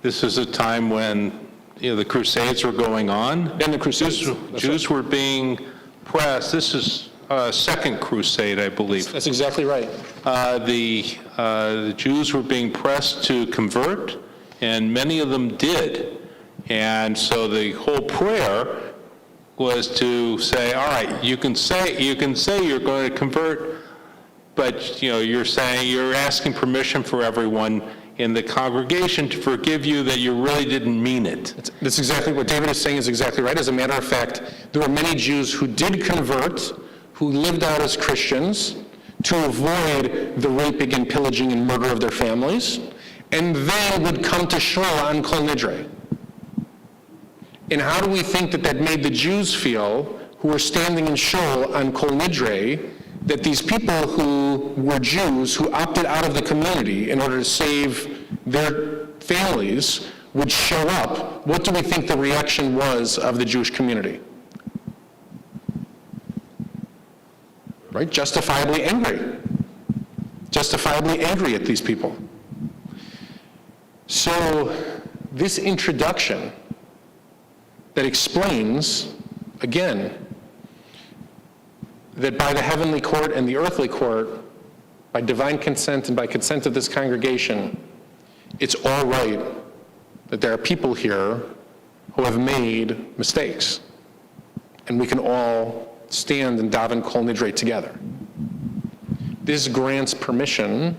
this is a time when, the Crusades were going on. And the Crusades. Jews were being pressed. This is Second Crusade, I believe. That's exactly right. The Jews were being pressed to convert, and many of them did. And so the whole prayer was to say, all right, you can say you're going to convert, but you're asking permission for everyone in the congregation to forgive you that you really didn't mean it. That's exactly what David is saying is exactly right. As a matter of fact, there were many Jews who did convert, who lived out as Christians to avoid the raping and pillaging and murder of their families, and they would come to shul on Kol Nidre. And how do we think that made the Jews feel who were standing in shul on Kol Nidre, that these people who were Jews, who opted out of the community in order to save their families, would show up? What do we think the reaction was of the Jewish community? Right? Justifiably angry. Justifiably angry at these people. So this introduction that explains, again, that by the heavenly court and the earthly court, by divine consent and by consent of this congregation, it's all right that there are people here who have made mistakes. And we can all stand and daven Kol Nidre together. This grants permission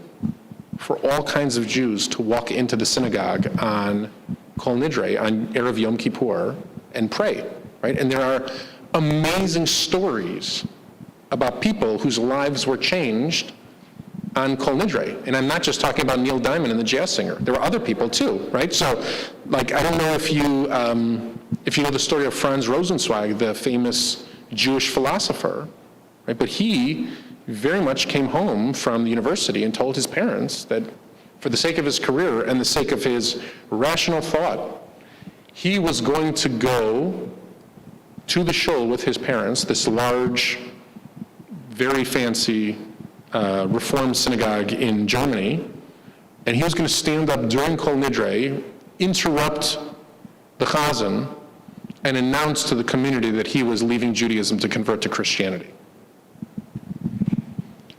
for all kinds of Jews to walk into the synagogue on Kol Nidre, on Erev Yom Kippur, and pray, right? And there are amazing stories about people whose lives were changed on Kol Nidre. And I'm not just talking about Neil Diamond and the jazz singer. There were other people too, right? So, I don't know if you know the story of Franz Rosenzweig, the famous Jewish philosopher, right? But he very much came home from the university and told his parents that for the sake of his career and the sake of his rational thought, he was going to go to the shul with his parents, this large, very fancy Reformed synagogue in Germany, and he was going to stand up during Kol Nidre, interrupt the chazan, and announce to the community that he was leaving Judaism to convert to Christianity.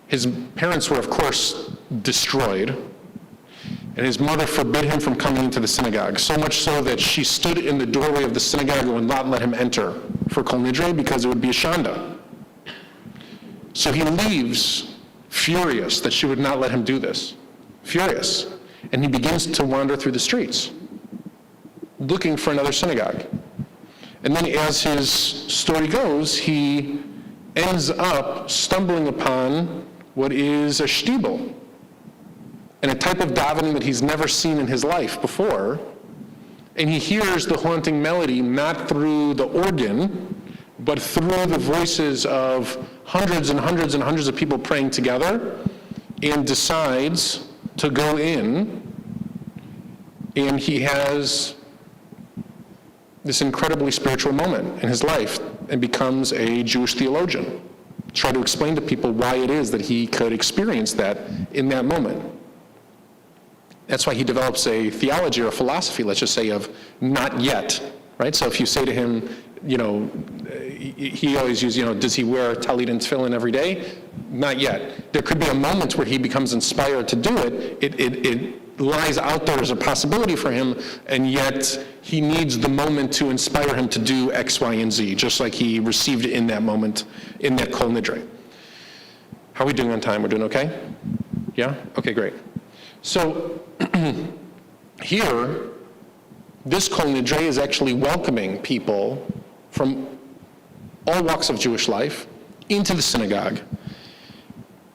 His parents were, of course, destroyed, and his mother forbid him from coming into the synagogue, so much so that she stood in the doorway of the synagogue and would not let him enter for Kol Nidre because it would be a shanda. So he leaves furious that she would not let him do this, furious, and he begins to wander through the streets, looking for another synagogue. And then as his story goes, he ends up stumbling upon what is a shtibel, and a type of davening that he's never seen in his life before, and he hears the haunting melody not through the organ, but through the voices of hundreds and hundreds and hundreds of people praying together, and decides to go in, and he has this incredibly spiritual moment in his life and becomes a Jewish theologian, try to explain to people why it is that he could experience that in that moment. That's why he develops a theology or a philosophy, let's just say, of not yet, right? So if you say to him, he always uses, does he wear talit and tefillin every day? Not yet. There could be a moment where he becomes inspired to do it. It lies out there as a possibility for him, and yet he needs the moment to inspire him to do X, Y, and Z, just like he received it in that moment, in that Kol Nidre. How are we doing on time? We're doing okay? Yeah? Okay, great. So here, this Kol Nidre is actually welcoming people from all walks of Jewish life into the synagogue.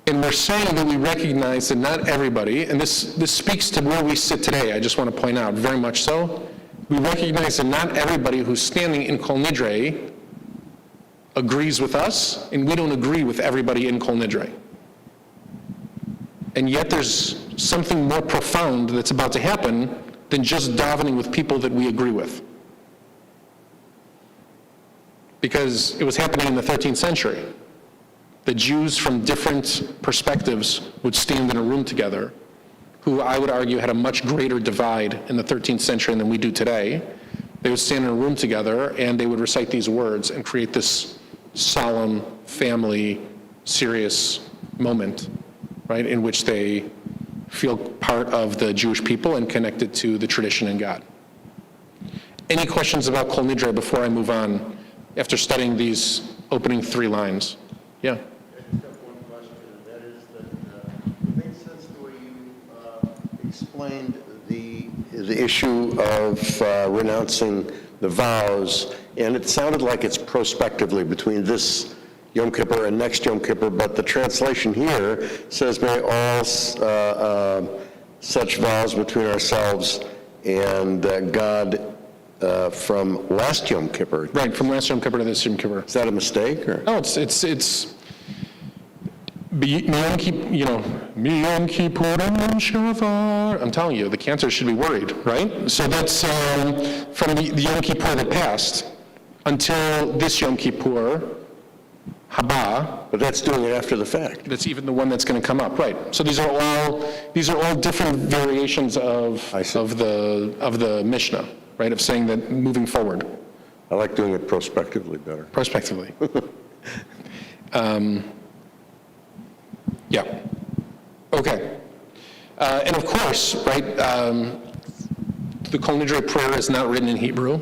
And we're saying that we recognize that not everybody, and this speaks to where we sit today, I just want to point out, very much so, we recognize that not everybody who's standing in Kol Nidre agrees with us, and we don't agree with everybody in Kol Nidre. And yet there's something more profound that's about to happen than just davening with people that we agree with. Because it was happening in the 13th century. The Jews from different perspectives would stand in a room together who I would argue had a much greater divide in the 13th century than we do today. They would stand in a room together and they would recite these words and create this solemn, family, serious moment, right, in which they feel part of the Jewish people and connected to the tradition and God. Any questions about Kol Nidre before I move on, after studying these opening 3 lines? Yeah? I just have one question, and that is that it makes sense the way you explained the issue of renouncing the vows, and it sounded like it's prospectively between this Yom Kippur and next Yom Kippur, but the translation here says, may all such vows between ourselves and God from last Yom Kippur. Right, from last Yom Kippur to this Yom Kippur. Is that a mistake? Or? No, it's Miyom Kippurim Shavar. I'm telling you, the cancer should be worried, right? So that's from the Yom Kippur that passed until this Yom Kippur, Haba. But that's doing it after the fact. That's even the one that's going to come up, right? So these are all different variations of the Mishnah, right? Of saying that moving forward. I like doing it prospectively better. Prospectively. Yeah. Okay. And of course, right, the Kol Nidre prayer is not written in Hebrew,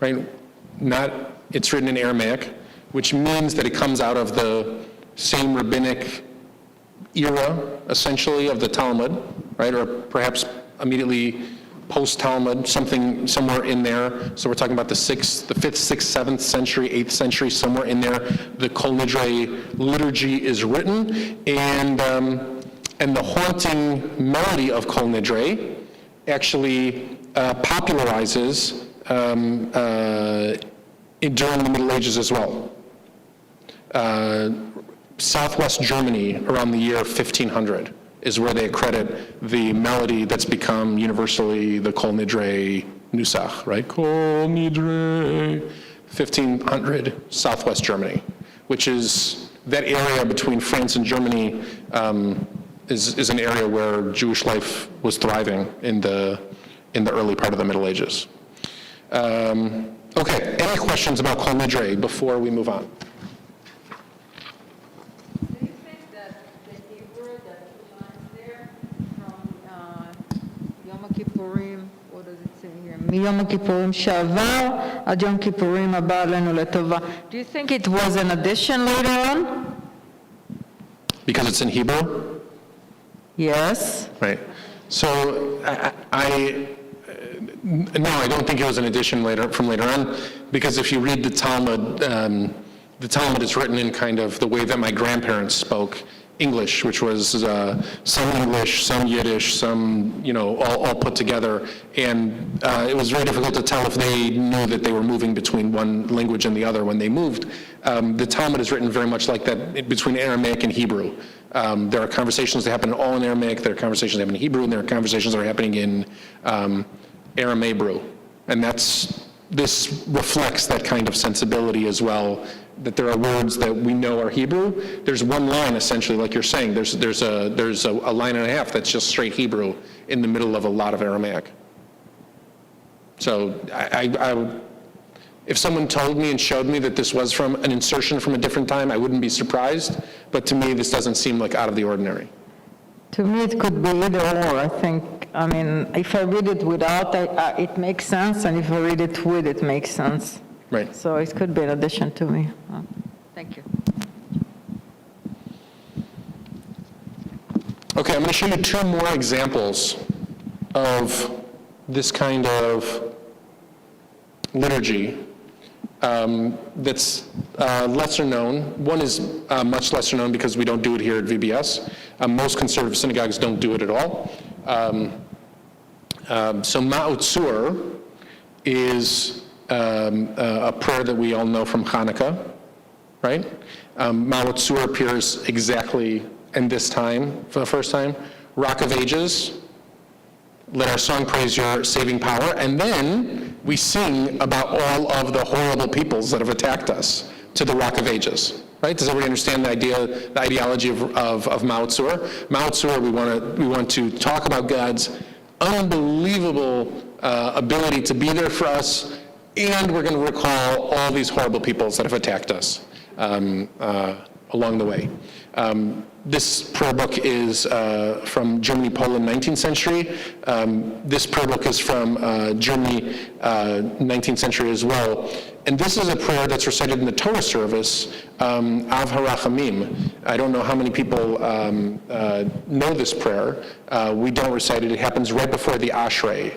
right? It's written in Aramaic, which means that it comes out of the same rabbinic era, essentially, of the Talmud, right? Or perhaps immediately post-Talmud, somewhere in there. So we're talking about the 5th, 6th, 7th century, 8th century, somewhere in there. The Kol Nidre liturgy is written, and the haunting melody of Kol Nidre actually popularizes during the Middle Ages as well. Southwest Germany, around the year 1500, is where they accredit the melody that's become universally the Kol Nidre Nusach, right? Kol Nidre, 1500, Southwest Germany, which is that area between France and Germany is an area where Jewish life was thriving in the early part of the Middle Ages. Okay, any questions about Kol Nidre before we move on? Do you think that the Hebrew, that 2 lines there from Yom Kippurim, what does it say here? מיום הכיפורים שעבר עד יום כיפורים הבא עלינו לטובה. Do you think it was an addition later on? Because it's in Hebrew? Yes. Right. So no, I don't think it was an addition from later on, because if you read the Talmud is written in kind of the way that my grandparents spoke English, which was some English, some Yiddish, some, all put together. And it was very difficult to tell if they knew that they were moving between one language and the other when they moved. The Talmud is written very much like that, between Aramaic and Hebrew. There are conversations that happen all in Aramaic, there are conversations that happen in Hebrew, and there are conversations that are happening in Aramabru. And this reflects that kind of sensibility as well, that there are words that we know are Hebrew. There's one line, essentially, like you're saying, there's a line and a half that's just straight Hebrew in the middle of a lot of Aramaic. So if someone told me and showed me that this was from an insertion from a different time, I wouldn't be surprised, but to me this doesn't seem like out of the ordinary. To me, it could be either or, I think. I mean, if I read it without, it makes sense, and if I read it with, it makes sense. Right. So it could be an addition to me. Thank you. Okay, I'm going to show you 2 more examples of this kind of liturgy that's lesser known. One is much lesser known because we don't do it here at VBS. Most conservative synagogues don't do it at all. So Machzor is a prayer that we all know from Hanukkah, right? Machzor appears exactly in this time for the first time. Rock of Ages, let our song praise your saving power, and then we sing about all of the horrible peoples that have attacked us to the Rock of Ages, right? Does everybody understand the ideology of Machzor? Machzor, we want to talk about God's unbelievable ability to be there for us, and we're going to recall all these horrible peoples that have attacked us along the way. This prayer book is from Germany, Poland, 19th century. This prayer book is from Germany, 19th century as well. And this is a prayer that's recited in the Torah service, Av HaRachamim. I don't know how many people know this prayer. We don't recite it. It happens right before the Ashrei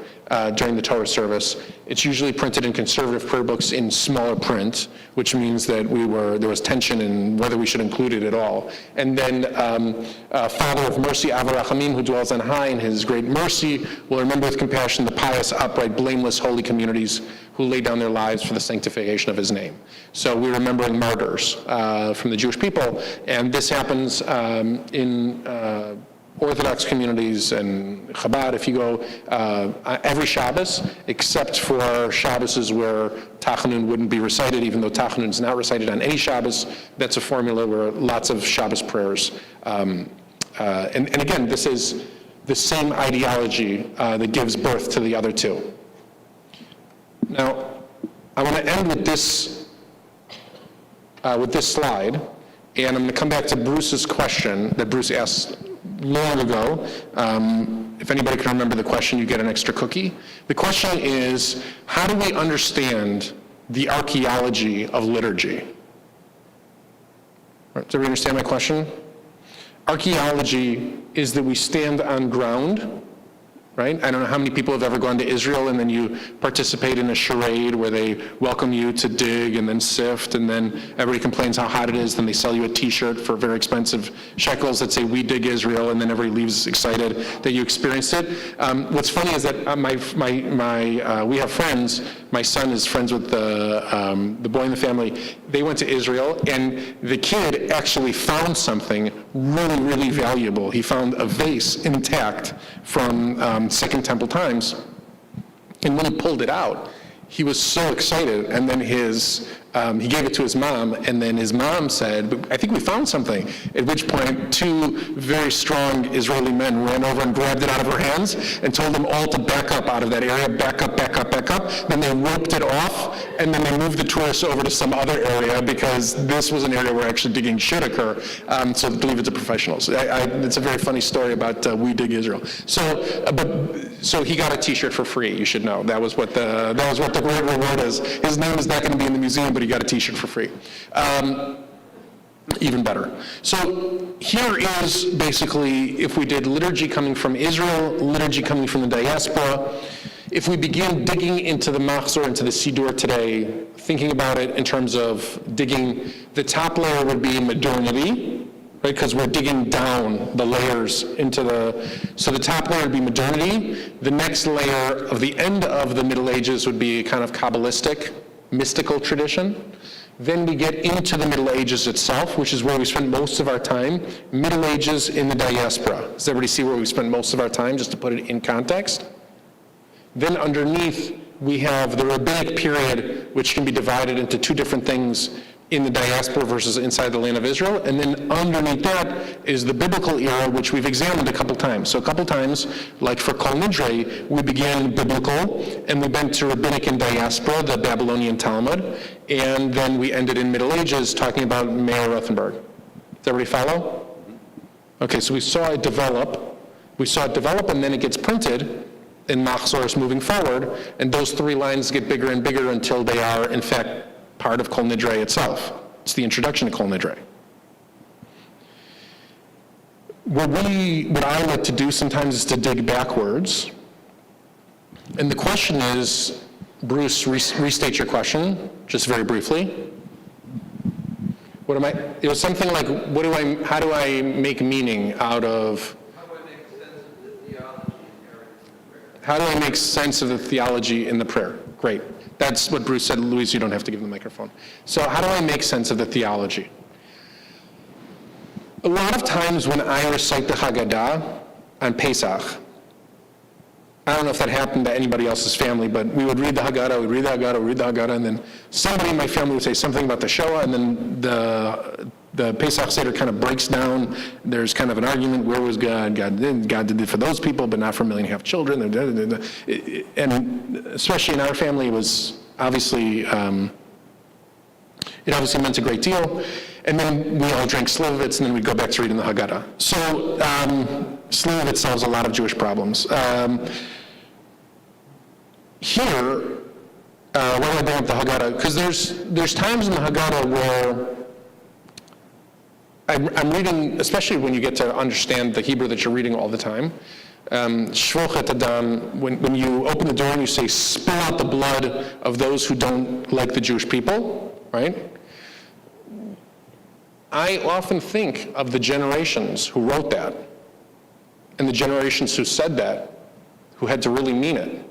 during the Torah service. It's usually printed in conservative prayer books in smaller print, which means that there was tension in whether we should include it at all. And then Father of mercy, Av HaRachamim, who dwells on high in his great mercy, will remember with compassion the pious, upright, blameless, holy communities who laid down their lives for the sanctification of his name. So we're remembering martyrs from the Jewish people, and this happens in Orthodox communities and Chabad, if you go, every Shabbos, except for Shabbos where Tachanun wouldn't be recited, even though Tachanun is not recited on any Shabbos. That's a formula where lots of Shabbos prayers. And again, this is the same ideology that gives birth to the other two. Now, I want to end with this slide, and I'm going to come back to Bruce's question that Bruce asked long ago. If anybody can remember the question, you get an extra cookie. The question is, how do we understand the archaeology of liturgy? Does everybody understand my question? Archaeology is that we stand on ground, right? I don't know how many people have ever gone to Israel and then you participate in a charade where they welcome you to dig and then sift, and then everybody complains how hot it is, then they sell you a t-shirt for very expensive shekels that say, "We dig Israel," and then everybody leaves excited that you experienced it. What's funny is that we have friends. My son is friends with the boy in the family. They went to Israel, and the kid actually found something really, really valuable. He found a vase intact from Second Temple times, and when he pulled it out, he was so excited, and then he gave it to his mom, and then his mom said, "I think we found something," at which point two very strong Israeli men ran over and grabbed it out of her hands and told them all to back up out of that area, back up, back up, back up. Then they roped it off, and then they moved the tourists over to some other area because this was an area where actually digging should occur, so leave it to professionals. It's a very funny story about We Dig Israel. So he got a t-shirt for free, you should know. That was what the great reward is. His name is not going to be in the museum, but he got a t-shirt for free. Even better. So here is basically, if we did liturgy coming from Israel, liturgy coming from the diaspora, if we begin digging into the Machzor, into the Siddur today, thinking about it in terms of digging, the top layer would be modernity, right? Because we're digging down the layers so the top layer would be modernity. The next layer of the end of the Middle Ages would be kind of Kabbalistic, mystical tradition. Then we get into the Middle Ages itself, which is where we spend most of our time. Middle Ages in the diaspora. Does everybody see where we spend most of our time, just to put it in context? Then underneath, we have the rabbinic period, which can be divided into two different things in the diaspora versus inside the land of Israel. And then underneath that is the biblical era, which we've examined a couple times. So a couple times, like for Kol Nidre, we began biblical, and we went to rabbinic and diaspora, the Babylonian Talmud, and then we ended in Middle Ages talking about Meir Rothenberg. Does everybody follow? Okay, so we saw it develop, and then it gets printed in Machzor moving forward, and those three lines get bigger and bigger until they are, in fact, part of Kol Nidre itself. It's the introduction to Kol Nidre. What I like to do sometimes is to dig backwards. And the question is, Bruce, restate your question, just very briefly. It was something like, how do I make meaning out of... How do I make sense of the theology in the prayer? Great. That's what Bruce said. Louise, you don't have to give the microphone. So how do I make sense of the theology? A lot of times when I recite the Haggadah on Pesach, I don't know if that happened to anybody else's family, but we would read the Haggadah, we'd read the Haggadah, we'd read the Haggadah, and then somebody in my family would say something about the Shoah, and then the Pesach Seder kind of breaks down. There's kind of an argument, where was God? God did it for those people, but not for 1.5 million children. And especially in our family, it was obviously, it obviously meant a great deal. And then we all drank Slivovitz, and then we'd go back to reading the Haggadah. So Slivovitz solves a lot of Jewish problems. Here, why do I bring up the Haggadah? Because there's times in the Haggadah where I'm reading, especially when you get to understand the Hebrew that you're reading all the time. Shvoch et Adam, when you open the door and you say, spill out the blood of those who don't like the Jewish people, right? I often think of the generations who wrote that, and the generations who said that, who had to really mean it.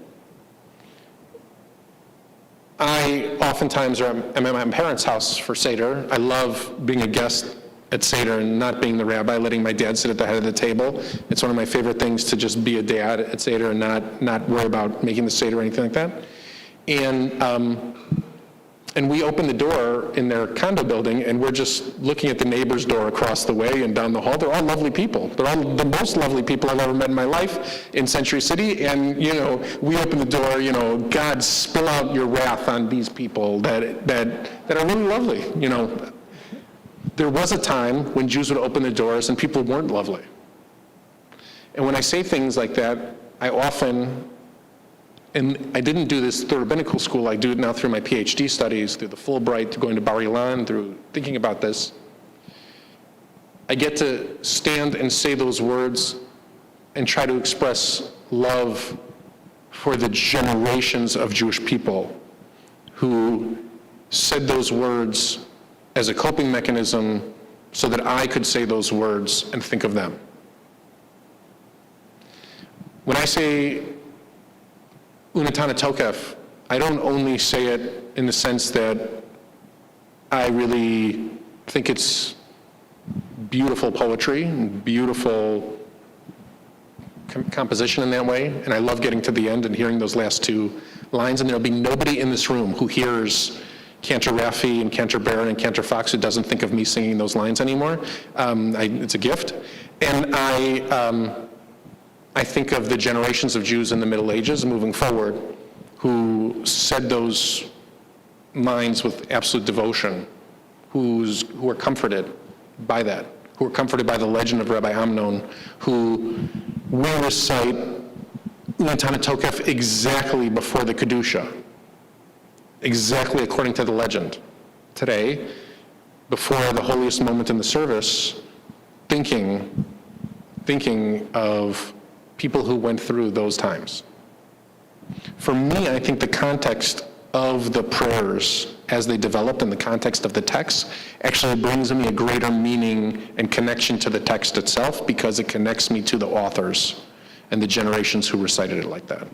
I oftentimes am at my parents' house for Seder. I love being a guest at Seder and not being the rabbi, letting my dad sit at the head of the table. It's one of my favorite things to just be a dad at Seder and not worry about making the Seder or anything like that. And we open the door in their condo building, and we're just looking at the neighbor's door across the way and down the hall. They're all lovely people. They're all the most lovely people I've ever met in my life in Century City. And, we open the door, God, spill out your wrath on these people that are really lovely, There was a time when Jews would open the doors and people weren't lovely. And when I say things like that, I often, and I didn't do this through rabbinical school, I do it now through my PhD studies, through the Fulbright, going to Bar Ilan, through thinking about this. I get to stand and say those words and try to express love for the generations of Jewish people who said those words as a coping mechanism so that I could say those words and think of them. When I say Unataneh Tokef, I don't only say it in the sense that I really think it's beautiful poetry, beautiful composition in that way, and I love getting to the end and hearing those last two lines, and there'll be nobody in this room who hears Cantor Raffi and Cantor Barron and Cantor Fox who doesn't think of me singing those lines anymore. It's a gift. And I think of the generations of Jews in the Middle Ages moving forward who said those lines with absolute devotion, who are comforted by that, who are comforted by the legend of Rabbi Amnon, who will recite Unataneh Tokef exactly before the Kedusha, exactly according to the legend. Today, before the holiest moment in the service, thinking of people who went through those times. For me, I think the context of the prayers as they developed in the context of the text actually brings me a greater meaning and connection to the text itself because it connects me to the authors and the generations who recited it like that.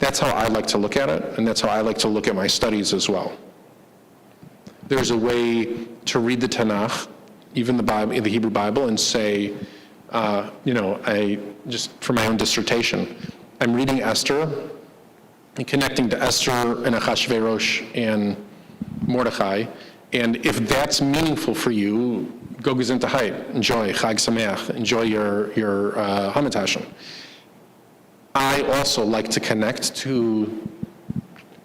That's how I like to look at it, and that's how I like to look at my studies as well. There's a way to read the Tanakh, even the Bible, the Hebrew Bible, and say, I just for my own dissertation, I'm reading Esther and connecting to Esther and Achashverosh and Mordechai, and if that's meaningful for you, go gesundheit, enjoy Chag Sameach, enjoy your Hamatashen. I also like to connect to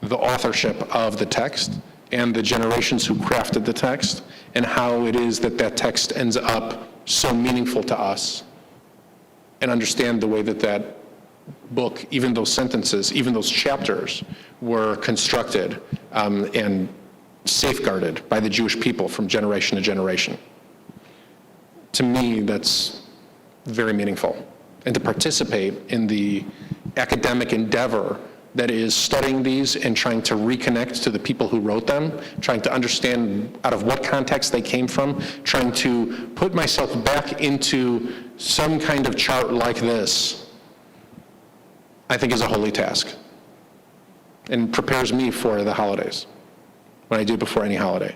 the authorship of the text and the generations who crafted the text and how it is that that text ends up so meaningful to us, and understand the way that that book, even those sentences, even those chapters were constructed and safeguarded by the Jewish people from generation to generation. To me, that's very meaningful. And to participate in the academic endeavor that is studying these and trying to reconnect to the people who wrote them, trying to understand out of what context they came from, trying to put myself back into some kind of chart like this, I think is a holy task and prepares me for the holidays, when I do before any holiday.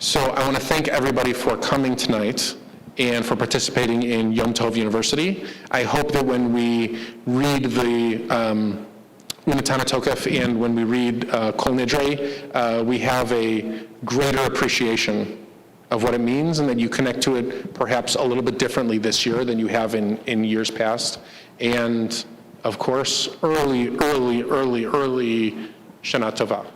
So I want to thank everybody for coming tonight and for participating in Yom Tov University. I hope that when we read the Unataneh Tokef and when we read Kol Nidre, we have a greater appreciation of what it means, and that you connect to it perhaps a little bit differently this year than you have in years past. And of course, early Shana Tova.